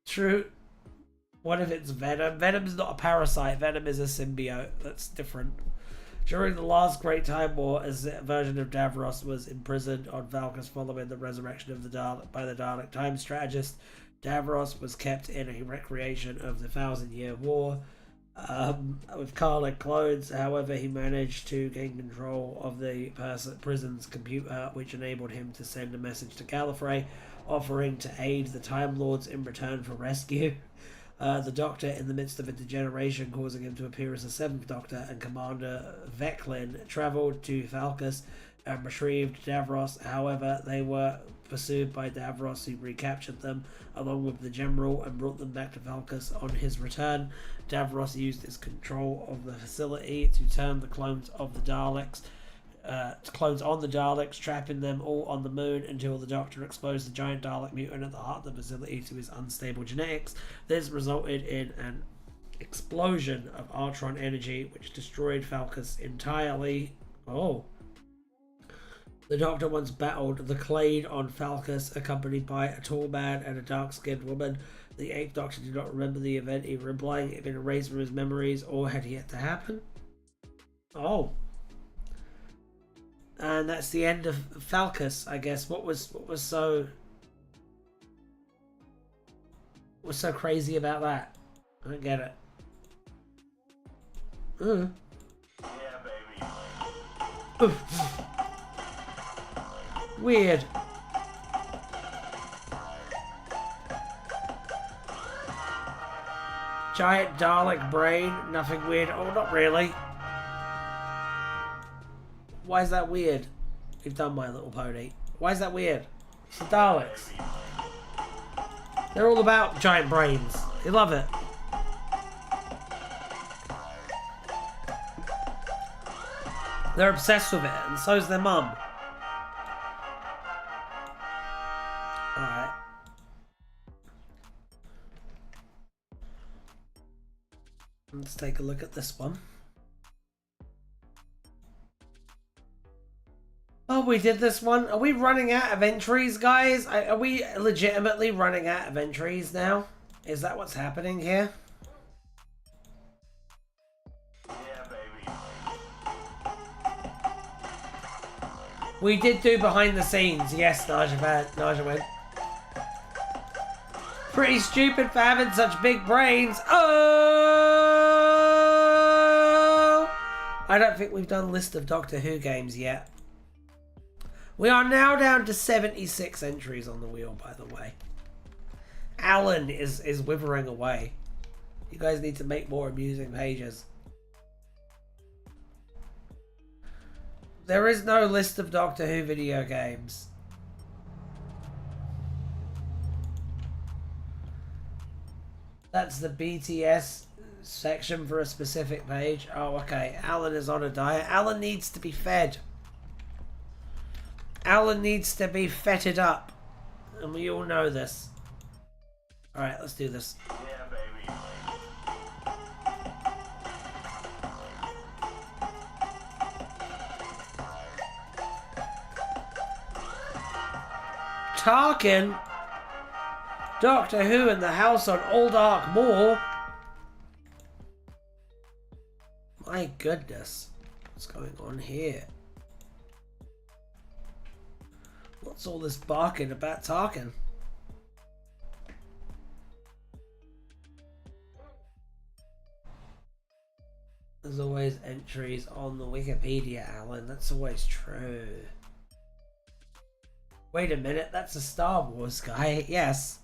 True. What if it's Venom? Venom's not a parasite. Venom is a symbiote. That's different. During the last Great Time War, a version of Davros was imprisoned on Valkus following the resurrection of the Dalek by the Dalek Time Strategist. Davros was kept in a recreation of the 1,000-Year War. With Karlin clones, however, he managed to gain control of the prison's computer, which enabled him to send a message to Gallifrey, offering to aid the Time Lords in return for rescue. The Doctor, in the midst of a degeneration causing him to appear as the Seventh Doctor, and Commander Veclin travelled to Falcus and retrieved Davros. However, they were pursued by Davros, who recaptured them along with the General and brought them back to Falcus. On his return, Davros used his control of the facility to turn the clones of the Daleks clones on the Daleks, trapping them all on the moon until the Doctor exposed the giant Dalek mutant at the heart of the facility to his unstable genetics. This resulted in an explosion of Artron energy, which destroyed Falcus entirely. Oh. The Doctor once battled the Clade on Falcus, accompanied by a tall man and a dark-skinned woman. The Eighth Doctor did not remember the event, either implying it had been erased from his memories or had yet to happen. Oh. And that's the end of Falcus, I guess. What was so crazy about that? I don't get it. Yeah, baby. Weird. Giant Dalek brain, nothing weird. Oh, not really. Why is that weird? You've done My Little Pony. Why is that weird? It's the Daleks. They're all about giant brains. They love it. They're obsessed with it, and so's their mum. Alright. Let's take a look at this one. Oh, we did this one. Are we running out of entries, guys? Are we legitimately running out of entries now? Is that what's happening here? Yeah, baby. We did do behind the scenes. Yes, Naja went. Pretty stupid for having such big brains. Oh! I don't think we've done a list of Doctor Who games yet. We are now down to 76 entries on the wheel, by the way. Alan is withering away. You guys need to make more amusing pages. There is no list of Doctor Who video games. That's the BTS section for a specific page. Oh, okay. Alan is on a diet. Alan needs to be fed. Alan needs to be fetted up. And we all know this. Alright, let's do this. Yeah, baby. Tarkin? Doctor Who in the house on Old Ark Moor? My goodness. What's going on here? What's all this barking about Tarkin? There's always entries on the Wikipedia, Alan. That's always true. Wait a minute, that's a Star Wars guy. Yes.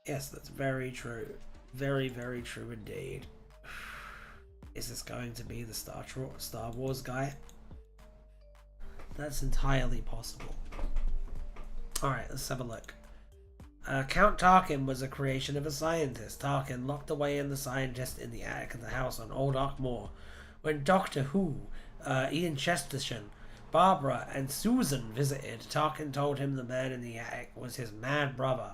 Yes, that's very true. Very, very true indeed. Is this going to be the Star Wars guy? That's entirely possible. Alright, let's have a look. Count Tarkin was a creation of a scientist. Tarkin locked away in the scientist in the attic of the house on Old Ark Moor. When Doctor Who, Ian Chesterton, Barbara and Susan visited, Tarkin told him the man in the attic was his mad brother.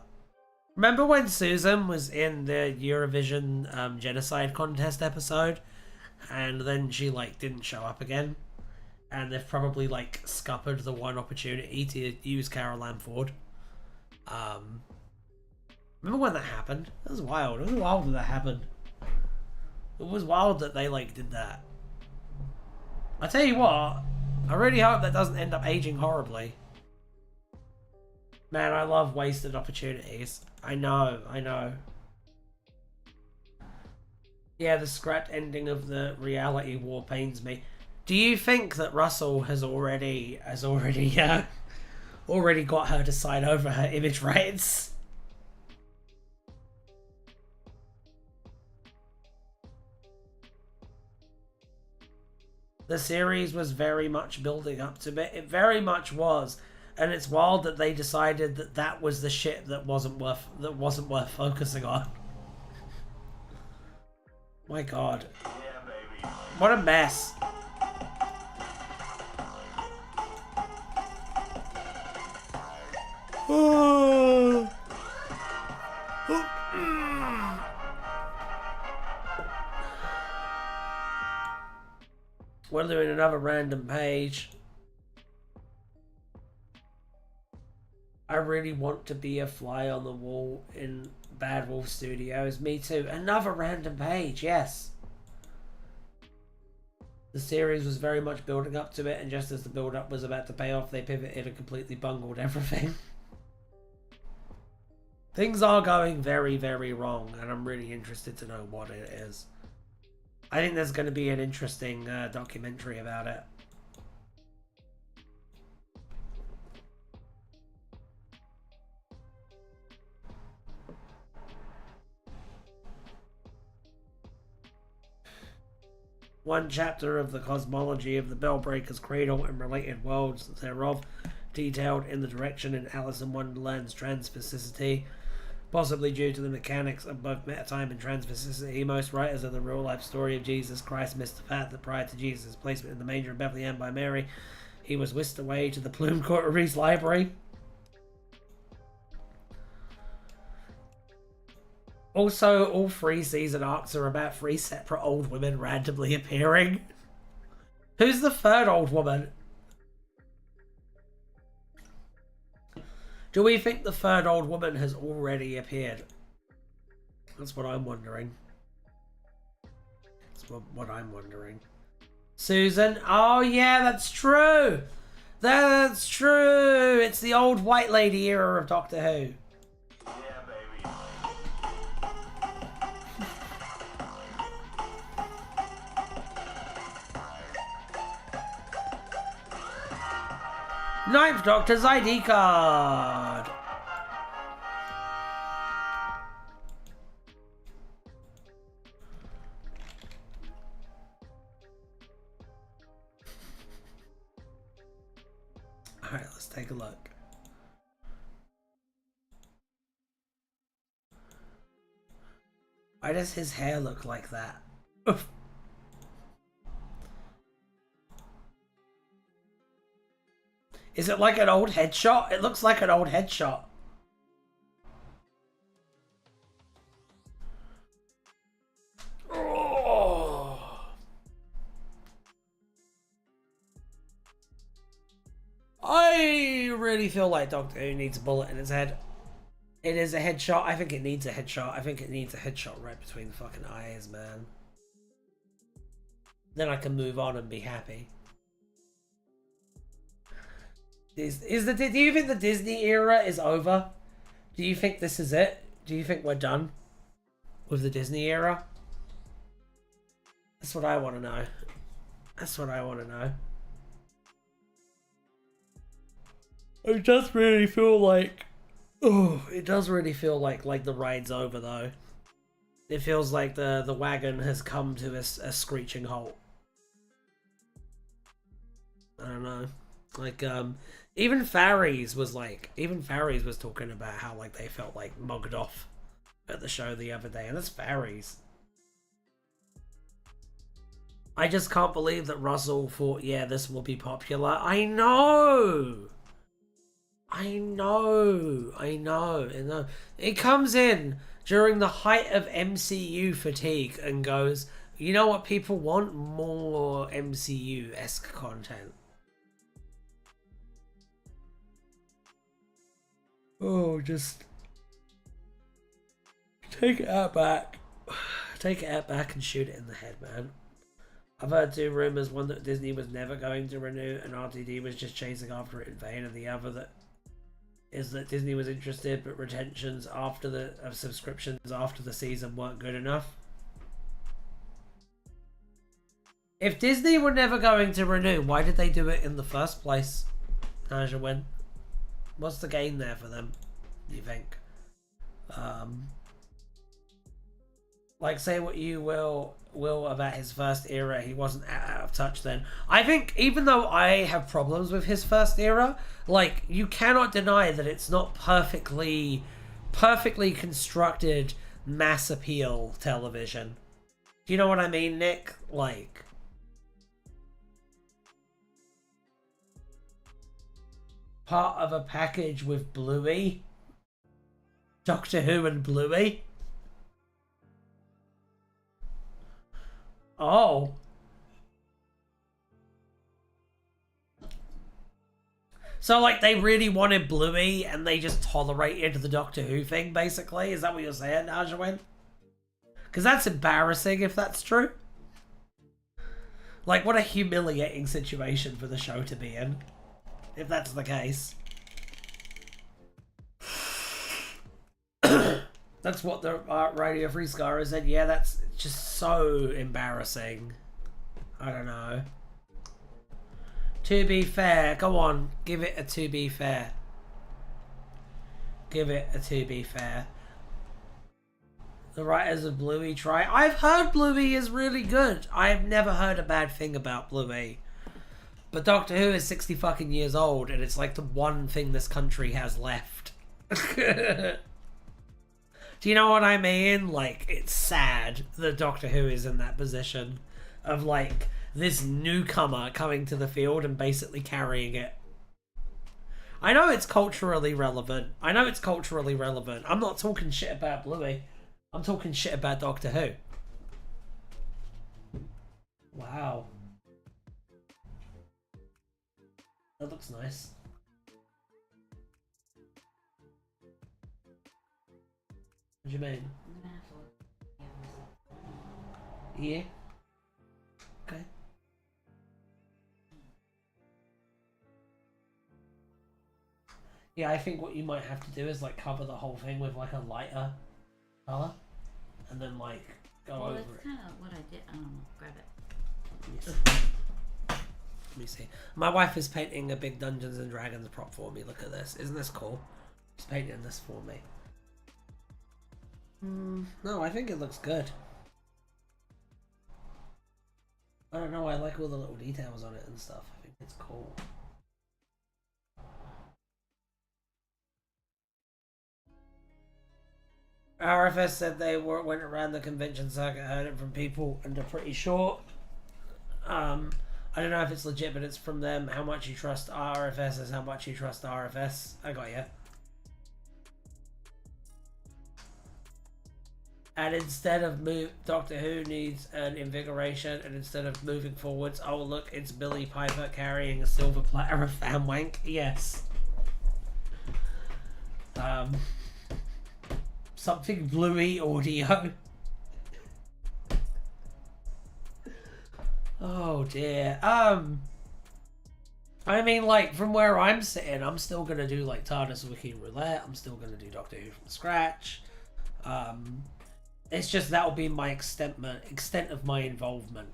Remember when Susan was in the Eurovision genocide contest episode? And then she didn't show up again? And they've probably scuppered the one opportunity to use Carol Ann Ford. Remember when that happened? It was wild. It was wild when that happened. It was wild that they did that. I tell you what, I really hope that doesn't end up aging horribly. Man, I love wasted opportunities. I know, I know. Yeah, the scrapped ending of the reality war pains me. Do you think that Russell has already got her to sign over her image rights? The series was very much building up to it. It very much was. And it's wild that they decided that that was the shit that wasn't worth focusing on. My God. Yeah, baby. What a mess. We're doing another random page. I really want to be a fly on the wall in Bad Wolf Studios. Me too. Another random page, yes. The series was very much building up to it, and just as the build-up was about to pay off, they pivoted and completely bungled everything. Things are going very, very wrong, and I'm really interested to know what it is. I think there's going to be an interesting documentary about it. One chapter of the cosmology of the Bellbreaker's cradle and related worlds thereof, detailed in the direction in Alice in Wonderland's transphysicity, possibly due to the mechanics of both metatime and transphysicity. Most writers of the real-life story of Jesus Christ missed the fact that prior to Jesus' placement in the manger of Bethlehem by Mary, he was whisked away to the Plume Coteries library. Also, all 3 season arcs are about 3 separate old women randomly appearing. Who's the third old woman? Do we think the third old woman has already appeared? That's what I'm wondering. That's what I'm wondering. Susan? Oh yeah, that's true! That's true! It's the old white lady era of Doctor Who. Yeah, baby. Ninth Doctor's ID card. Alright, let's take a look. Why does his hair look like that? Oof. Is it like an old headshot? It looks like an old headshot. Oh. I really feel like Doctor Who needs a bullet in his head. It is a headshot. I think it needs a headshot. I think it needs a headshot right between the fucking eyes, man. Then I can move on and be happy. Do you think the Disney era is over? Do you think this is it? Do you think we're done with the Disney era? That's what I want to know. That's what I want to know. It does really feel like... Oh, it does really feel like the ride's over, though. It feels like the wagon has come to a screeching halt. I don't know. Like, even Faries was talking about how, like, they felt, like, mugged off at the show the other day, and that's Faries. I just can't believe that Russell thought, yeah, this will be popular. I know! I know. It comes in during the height of MCU fatigue and goes, you know what people want? More MCU-esque content. Oh, just take it out back. Take it out back and shoot it in the head, man. I've heard two rumours, one that Disney was never going to renew and RTD was just chasing after it in vain, and the other that Disney was interested but retentions of subscriptions after the season weren't good enough. If Disney were never going to renew, why did they do it in the first place? Najawin? What's the gain there for them, do you think? Like, say what you will about his first era, he wasn't out of touch then. I think, even though I have problems with his first era, like, you cannot deny that it's not perfectly constructed mass appeal television. Do you know what I mean, Nick? Like, part of a package with Bluey, Doctor Who and Bluey. Oh. So, like, they really wanted Bluey and they just tolerated the Doctor Who thing, basically? Is that what you're saying, Najawin? Because that's embarrassing if that's true. Like, what a humiliating situation for the show to be in, if that's the case. That's what the Radio Free Scar said. Yeah, that's just so embarrassing. I don't know. To be fair, go on, give it a to be fair. Give it a to be fair. The writers of Bluey try. I've heard Bluey is really good. I've never heard a bad thing about Bluey. But Doctor Who is 60 fucking years old, and it's like the one thing this country has left. Do you know what I mean? Like, it's sad that Doctor Who is in that position of, like, this newcomer coming to the field and basically carrying it. I know it's culturally relevant. I'm not talking shit about Bluey. I'm talking shit about Doctor Who. Wow. That looks nice. What do you mean? Yeah. Okay. Yeah, I think what you might have to do is like cover the whole thing with like a lighter color, and then like go over it. That's kind of what I did. I don't know. Grab it. Yes. Let me see. My wife is painting a big Dungeons and Dragons prop for me. Look at this. Isn't this cool? She's painting this for me. No, I think it looks good. I don't know. I like all the little details on it and stuff. I think it's cool. RFS said they went around the convention circuit, heard it from people, and are pretty sure. I don't know if it's legit, but it's from them. How much you trust RFS is how much you trust RFS. I got you. And instead of Doctor Who needs an invigoration, and instead of moving forwards, oh look, it's Billy Piper carrying a silver platter of fan wank. Yes. Something bluey audio. Oh dear. I mean, like, from where I'm sitting, I'm still gonna do like Tardis Wiki Roulette. I'm still gonna do Doctor Who from scratch. It's just that'll be my extent of my involvement,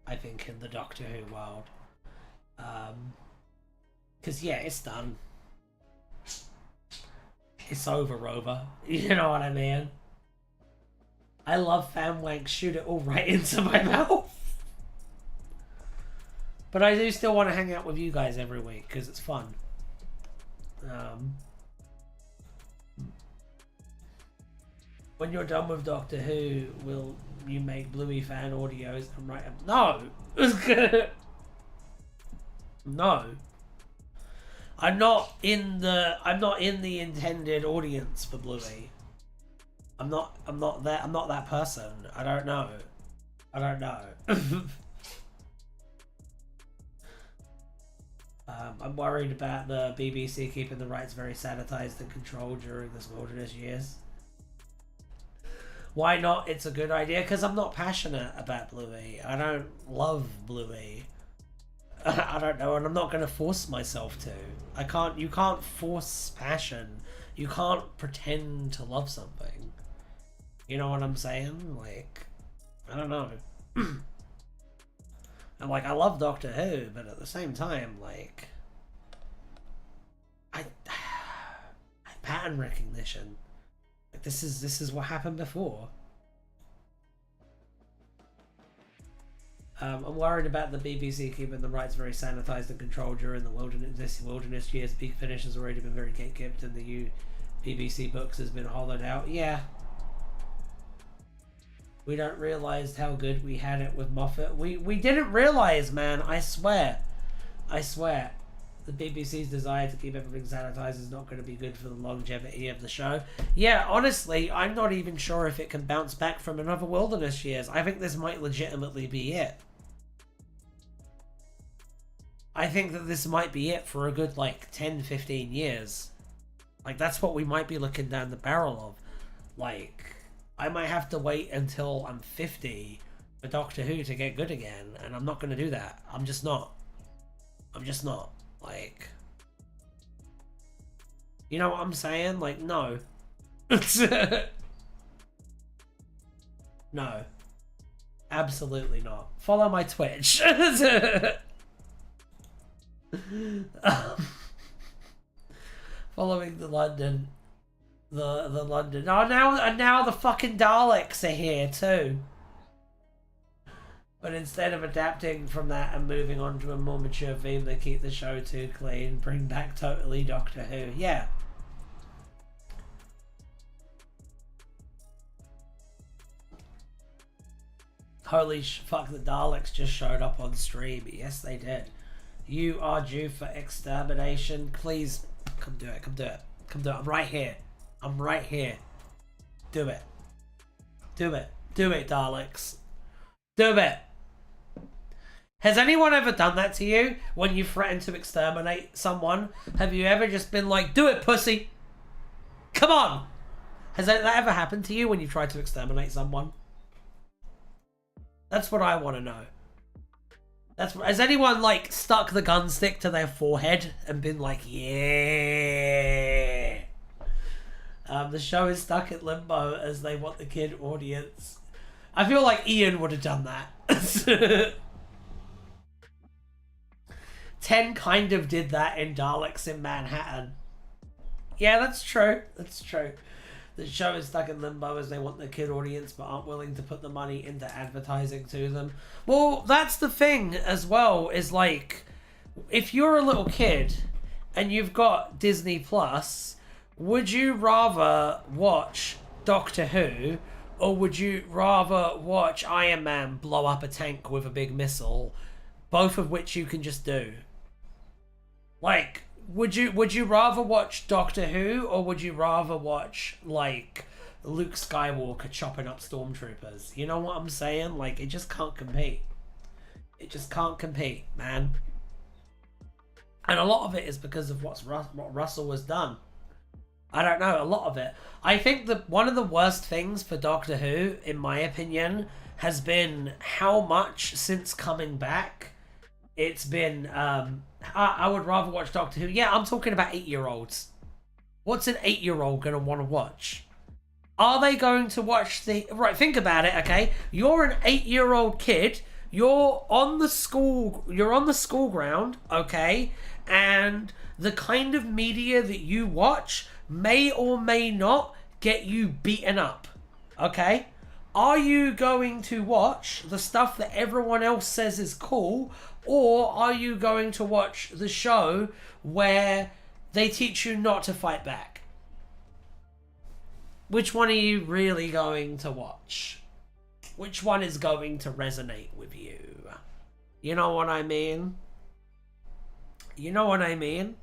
I think, in the Doctor Who world. Cause yeah, it's done. It's over, Rover. You know what I mean? I love fan wank. Shoot it all right into my mouth. But I do still want to hang out with you guys every week because it's fun. When you're done with Doctor Who, will you make Bluey fan audios and write them? No! No. I'm not in the intended audience for Bluey. I'm not that person. I don't know. I'm worried about the BBC keeping the rights very sanitized and controlled during this wilderness years. Why not? It's a good idea because I'm not passionate about Bluey. I don't love Bluey. I don't know, and I'm not going to force myself to. You can't force passion. You can't pretend to love something. You know what I'm saying? Like, I don't know. And like, I love Doctor Who, but at the same time, like, I pattern recognition. Like, this is what happened before. I'm worried about the BBC keeping the rights very sanitized and controlled during the wilderness years. Big Finish has already been very gatekept, and the BBC books has been hollowed out. Yeah. We don't realize how good we had it with Moffat. We didn't realize, man. I swear. The BBC's desire to keep everything sanitized is not going to be good for the longevity of the show. Yeah, honestly, I'm not even sure if it can bounce back from another wilderness years. I think this might legitimately be it. I think that this might be it for a good, like, 10, 15 years. Like, that's what we might be looking down the barrel of. Like, I might have to wait until I'm 50 for Doctor Who to get good again, and I'm not going to do that. I'm just not. Like, you know what I'm saying? Like, no. No. Absolutely not. Follow my Twitch. Following the London. The London. Oh, now the fucking Daleks are here too. But instead of adapting from that and moving on to a more mature theme, they keep the show too clean, bring back totally Doctor Who. Yeah. Holy fuck, the Daleks just showed up on stream. Yes, they did. You are due for extermination. Please, come do it. I'm right here. Do it. Do it, Daleks. Do it. Has anyone ever done that to you when you threaten to exterminate someone? Have you ever just been like, do it, pussy? Come on. Has that ever happened to you when you tried to exterminate someone? That's what I want to know. Has anyone, like, stuck the gun stick to their forehead and been like, yeah? The show is stuck in limbo as they want the kid audience. I feel like Ian would have done that. 10 kind of did that in Daleks in Manhattan. Yeah, that's true. That's true. The show is stuck in limbo as they want the kid audience but aren't willing to put the money into advertising to them. Well, that's the thing as well, is like, if you're a little kid and you've got Disney Plus, would you rather watch Doctor Who, or would you rather watch Iron Man blow up a tank with a big missile, both of which you can just do? Like, would you rather watch Doctor Who, or would you rather watch, like, Luke Skywalker chopping up stormtroopers? You know what I'm saying? Like, it just can't compete. It just can't compete, man. And a lot of it is because of what Russell has done. I don't know, a lot of it. I think that one of the worst things for Doctor Who, in my opinion, has been how much since coming back it's been, I would rather watch Doctor Who. Yeah, I'm talking about 8-year-olds. What's an 8-year-old going to want to watch? Are they going to watch the... Right, think about it, okay? You're an 8-year-old kid. You're on the school ground, okay? And the kind of media that you watch may or may not get you beaten up, okay? Are you going to watch the stuff that everyone else says is cool, or are you going to watch the show where they teach you not to fight back? Which one are you really going to watch? Which one is going to resonate with you? You know what I mean? You know what I mean?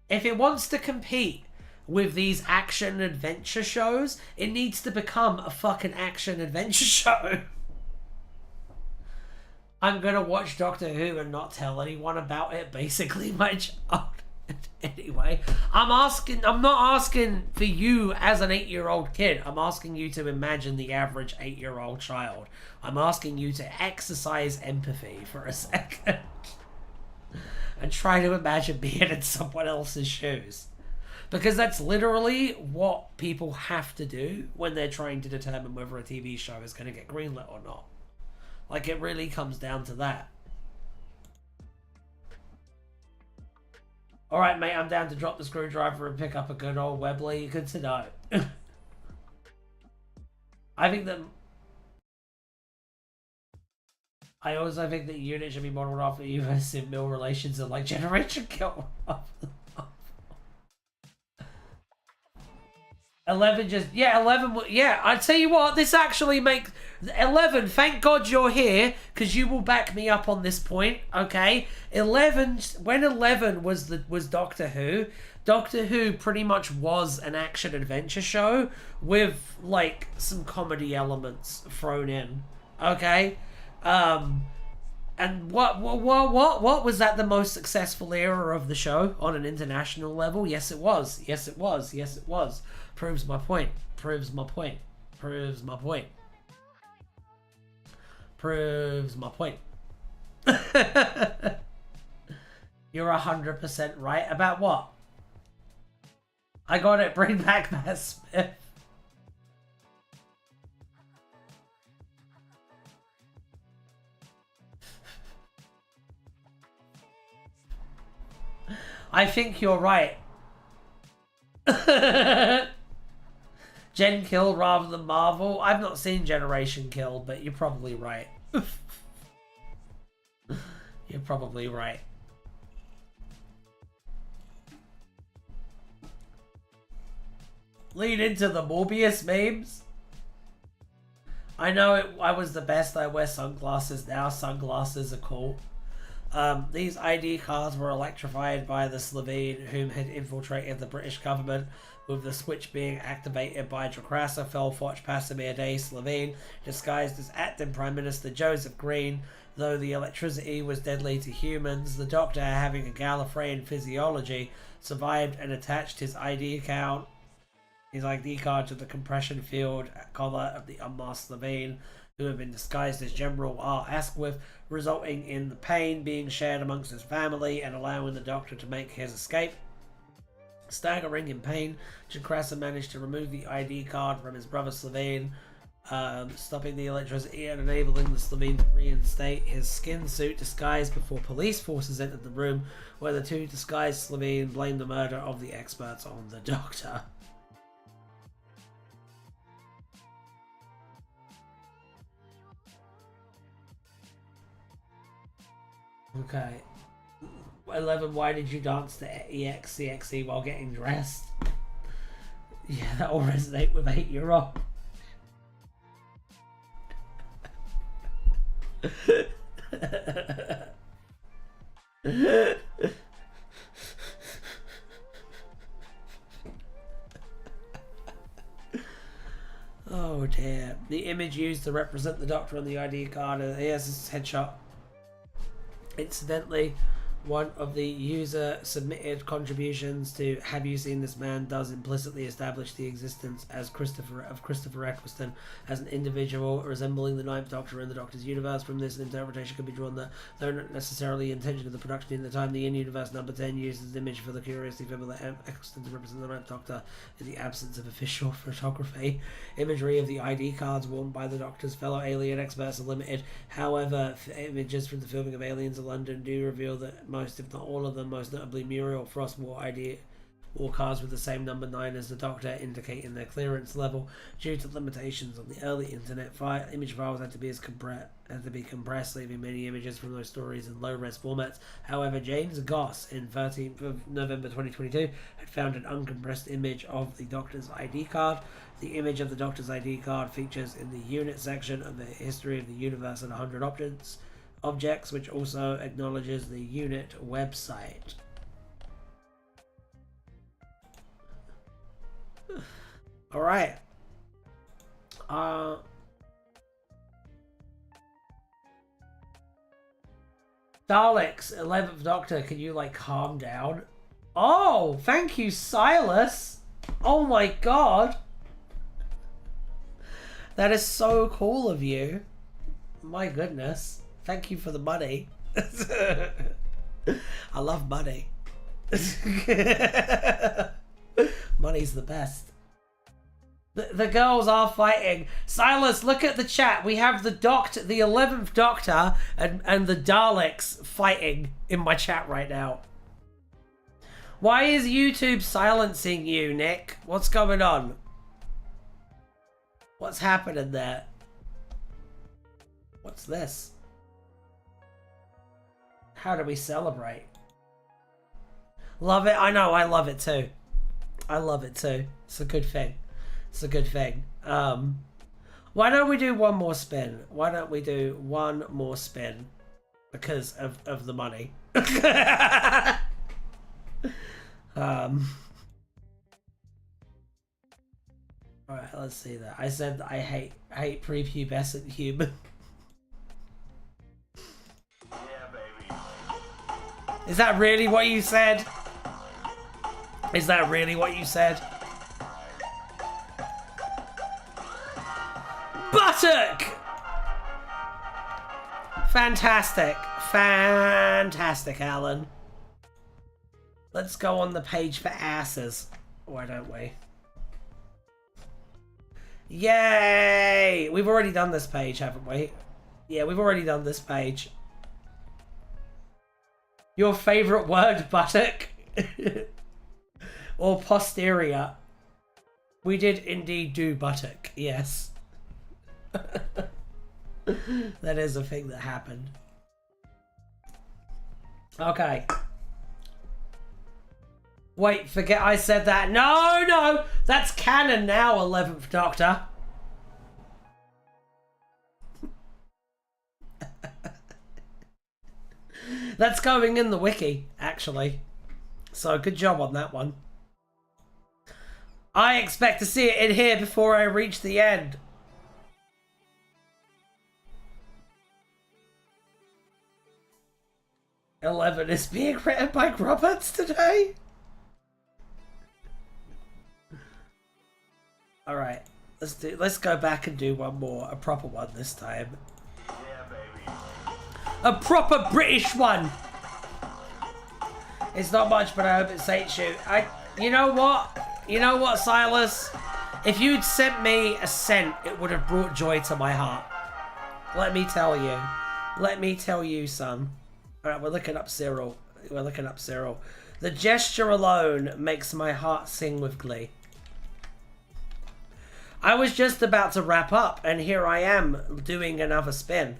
If it wants to compete with these action adventure shows, it needs to become a fucking action adventure show. I'm gonna watch Doctor Who and not tell anyone about it, basically, my child. Anyway, I'm not asking for you as an 8-year-old kid. I'm asking you to imagine the average 8-year-old child. I'm asking you to exercise empathy for a second. And try to imagine being in someone else's shoes. Because that's literally what people have to do when they're trying to determine whether a TV show is going to get greenlit or not. Like, it really comes down to that. Alright, mate, I'm down to drop the screwdriver and pick up a good old Webley. Good to know. I also think that units should be modeled after US in mill relations and like Generation Kill. 11 just... Yeah, 11... Yeah, I tell you what, this actually makes... 11, thank God you're here, because you will back me up on this point, okay? 11... When 11 was Doctor Who, Doctor Who pretty much was an action-adventure show with, like, some comedy elements thrown in, okay? And what was that the most successful era of the show on an international level? Yes, it was. Yes, it was. Yes, it was. Proves my point. Proves my point. Proves my point. Proves my point. You're 100% right. About what? I got it. Bring back Matt Smith. I think you're right. Gen Kill rather than Marvel. I've not seen Generation Kill, but you're probably right. You're probably right. Lead into the Morbius memes. I know I was the best. I wear sunglasses now. Sunglasses are cool. These ID cards were electrified by the Slovene whom had infiltrated the British government, with the switch being activated by Drakrasa Felfoch Pasimir Day Slovene, disguised as acting Prime Minister Joseph Green. Though the electricity was deadly to humans, the Doctor, having a Gallifreyan physiology, survived and attached his ID card to the compression field collar of the unmasked Slovene, who had been disguised as General R. Asquith, resulting in the pain being shared amongst his family and allowing the Doctor to make his escape. Staggering in pain, Jakrasa managed to remove the ID card from his brother Slovene, stopping the electricity and enabling the Slovene to reinstate his skin suit disguise before police forces entered the room, where the two disguised Slovene blamed the murder of the experts on the doctor. Okay. 11, why did you dance to EXCXE while getting dressed? Yeah, that will resonate with 8-year-old. Oh dear. The image used to represent the doctor on the ID card, here's his headshot. Incidentally, one of the user submitted contributions to "Have you seen this man?" does implicitly establish the existence as Christopher Eccleston as an individual resembling the Ninth Doctor in the Doctor's universe. From this, an interpretation can be drawn that, though not necessarily the intention of the production in the time, the in-universe number 10 uses the image for the curiously fable that Eccleston to represent the Ninth Doctor in the absence of official photography. Imagery of the ID cards worn by the Doctor's fellow alien experts are limited. However, images from the filming of Aliens in London do reveal that most, if not all of them, most notably Muriel Frost, wore cards with the same number 9 as the Doctor, indicating their clearance level. Due to limitations on the early internet, image files had to be compressed, leaving many images from those stories in low-res formats. However, James Goss, in 13th of November 2022, had found an uncompressed image of the Doctor's ID card. The image of the Doctor's ID card features in the unit section of the History of the Universe and 100 objects, which also acknowledges the unit website. All right. Daleks, 11th Doctor, can you like calm down? Oh, thank you, Silas. Oh my god. That is so cool of you. My goodness. Thank you for the money. I love money. Money's the best. The girls are fighting. Silas, look at the chat. We have the 11th Doctor and the Daleks fighting in my chat right now. Why is YouTube silencing you, Nick? What's going on? What's happening there? What's this? How do we celebrate? Love it? I know, I love it too. I love it too. It's a good thing. It's a good thing. Why don't we do one more spin? Why don't we do one more spin? Because of the money. Alright, let's see that. I said that I hate prepubescent human. Yeah, baby. Is that really what you said? Is that really what you said? Buttock! Fantastic. Fantastic, Alan. Let's go on the page for asses. Why don't we? Yay! We've already done this page, haven't we? Yeah, we've already done this page. Your favourite word, buttock? Or posterior? We did indeed do buttock, yes. That is a thing that happened. Okay. Wait, forget I said that. No, no! That's canon now, 11th Doctor. That's going in the wiki, actually. So, good job on that one. I expect to see it in here before I reach the end. "11 is being written by Roberts today." Alright, let's go back and do one more, a proper one this time. Yeah, baby. A proper British one! It's not much, but I hope it sates you. You know what? You know what, Silas? If you'd sent me a cent, it would have brought joy to my heart. Let me tell you. Let me tell you, son. Alright, we're looking up Cyril. We're looking up Cyril. The gesture alone makes my heart sing with glee. I was just about to wrap up, and here I am doing another spin.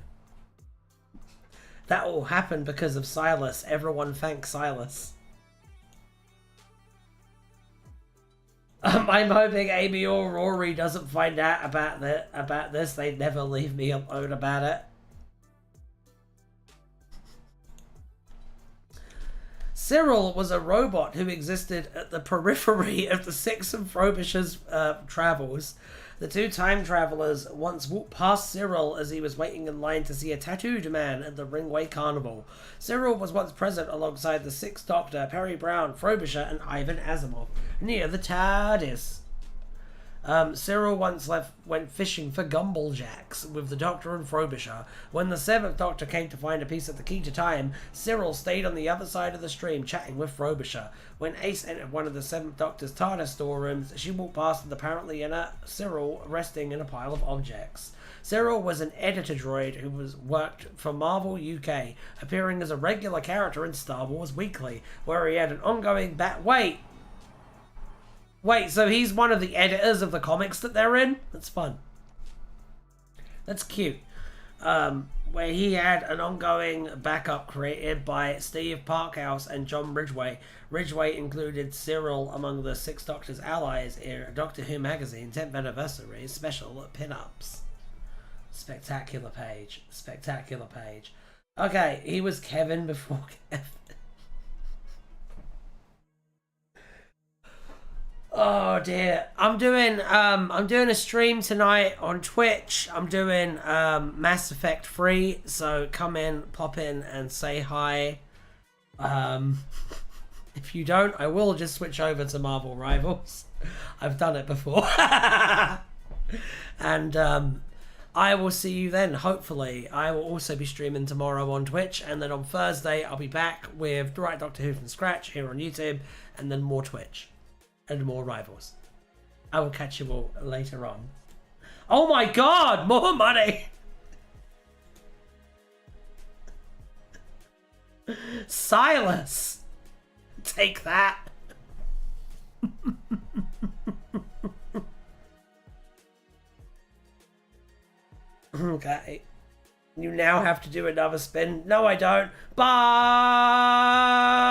That all happened because of Silas. Everyone thank Silas. I'm hoping Amy or Rory doesn't find out about this. They'd never leave me alone about it. Cyril was a robot who existed at the periphery of the Six and Frobisher's travels. The two time travelers once walked past Cyril as he was waiting in line to see a tattooed man at the Ringway Carnival. Cyril was once present alongside the Sixth Doctor, Perry Brown, Frobisher, and Ivan Asimov near the Tardis. Cyril once went fishing for gumballjacks with the Doctor and Frobisher. When the Seventh Doctor came to find a piece of the key to time, Cyril stayed on the other side of the stream chatting with Frobisher. When Ace entered one of the Seventh Doctor's TARDIS storerooms, she walked past and apparently inert Cyril resting in a pile of objects. Cyril was an editor droid who worked for Marvel UK, appearing as a regular character in Star Wars Weekly, where he had an ongoing Wait, so he's one of the editors of the comics that they're in? That's fun. That's cute. Where he had an ongoing backup created by Steve Parkhouse and John Ridgway. Ridgway included Cyril among the Sixth Doctor's allies in Doctor Who magazine 10th anniversary special pin-ups. Spectacular page. Spectacular page. Okay, he was Kevin before Kevin. Oh dear. I'm doing a stream tonight on Twitch. I'm doing Mass Effect 3, so come in, pop in and say hi. If you don't, I will just switch over to Marvel Rivals. I've done it before. And I will see you then, hopefully. I will also be streaming tomorrow on Twitch, and then on Thursday I'll be back with Right Doctor Who from scratch here on YouTube, and then more Twitch. And more Rivals. I will catch you all later on. Oh my god! More money! Silas! Take that! Okay. You now have to do another spin. No, I don't. Bye!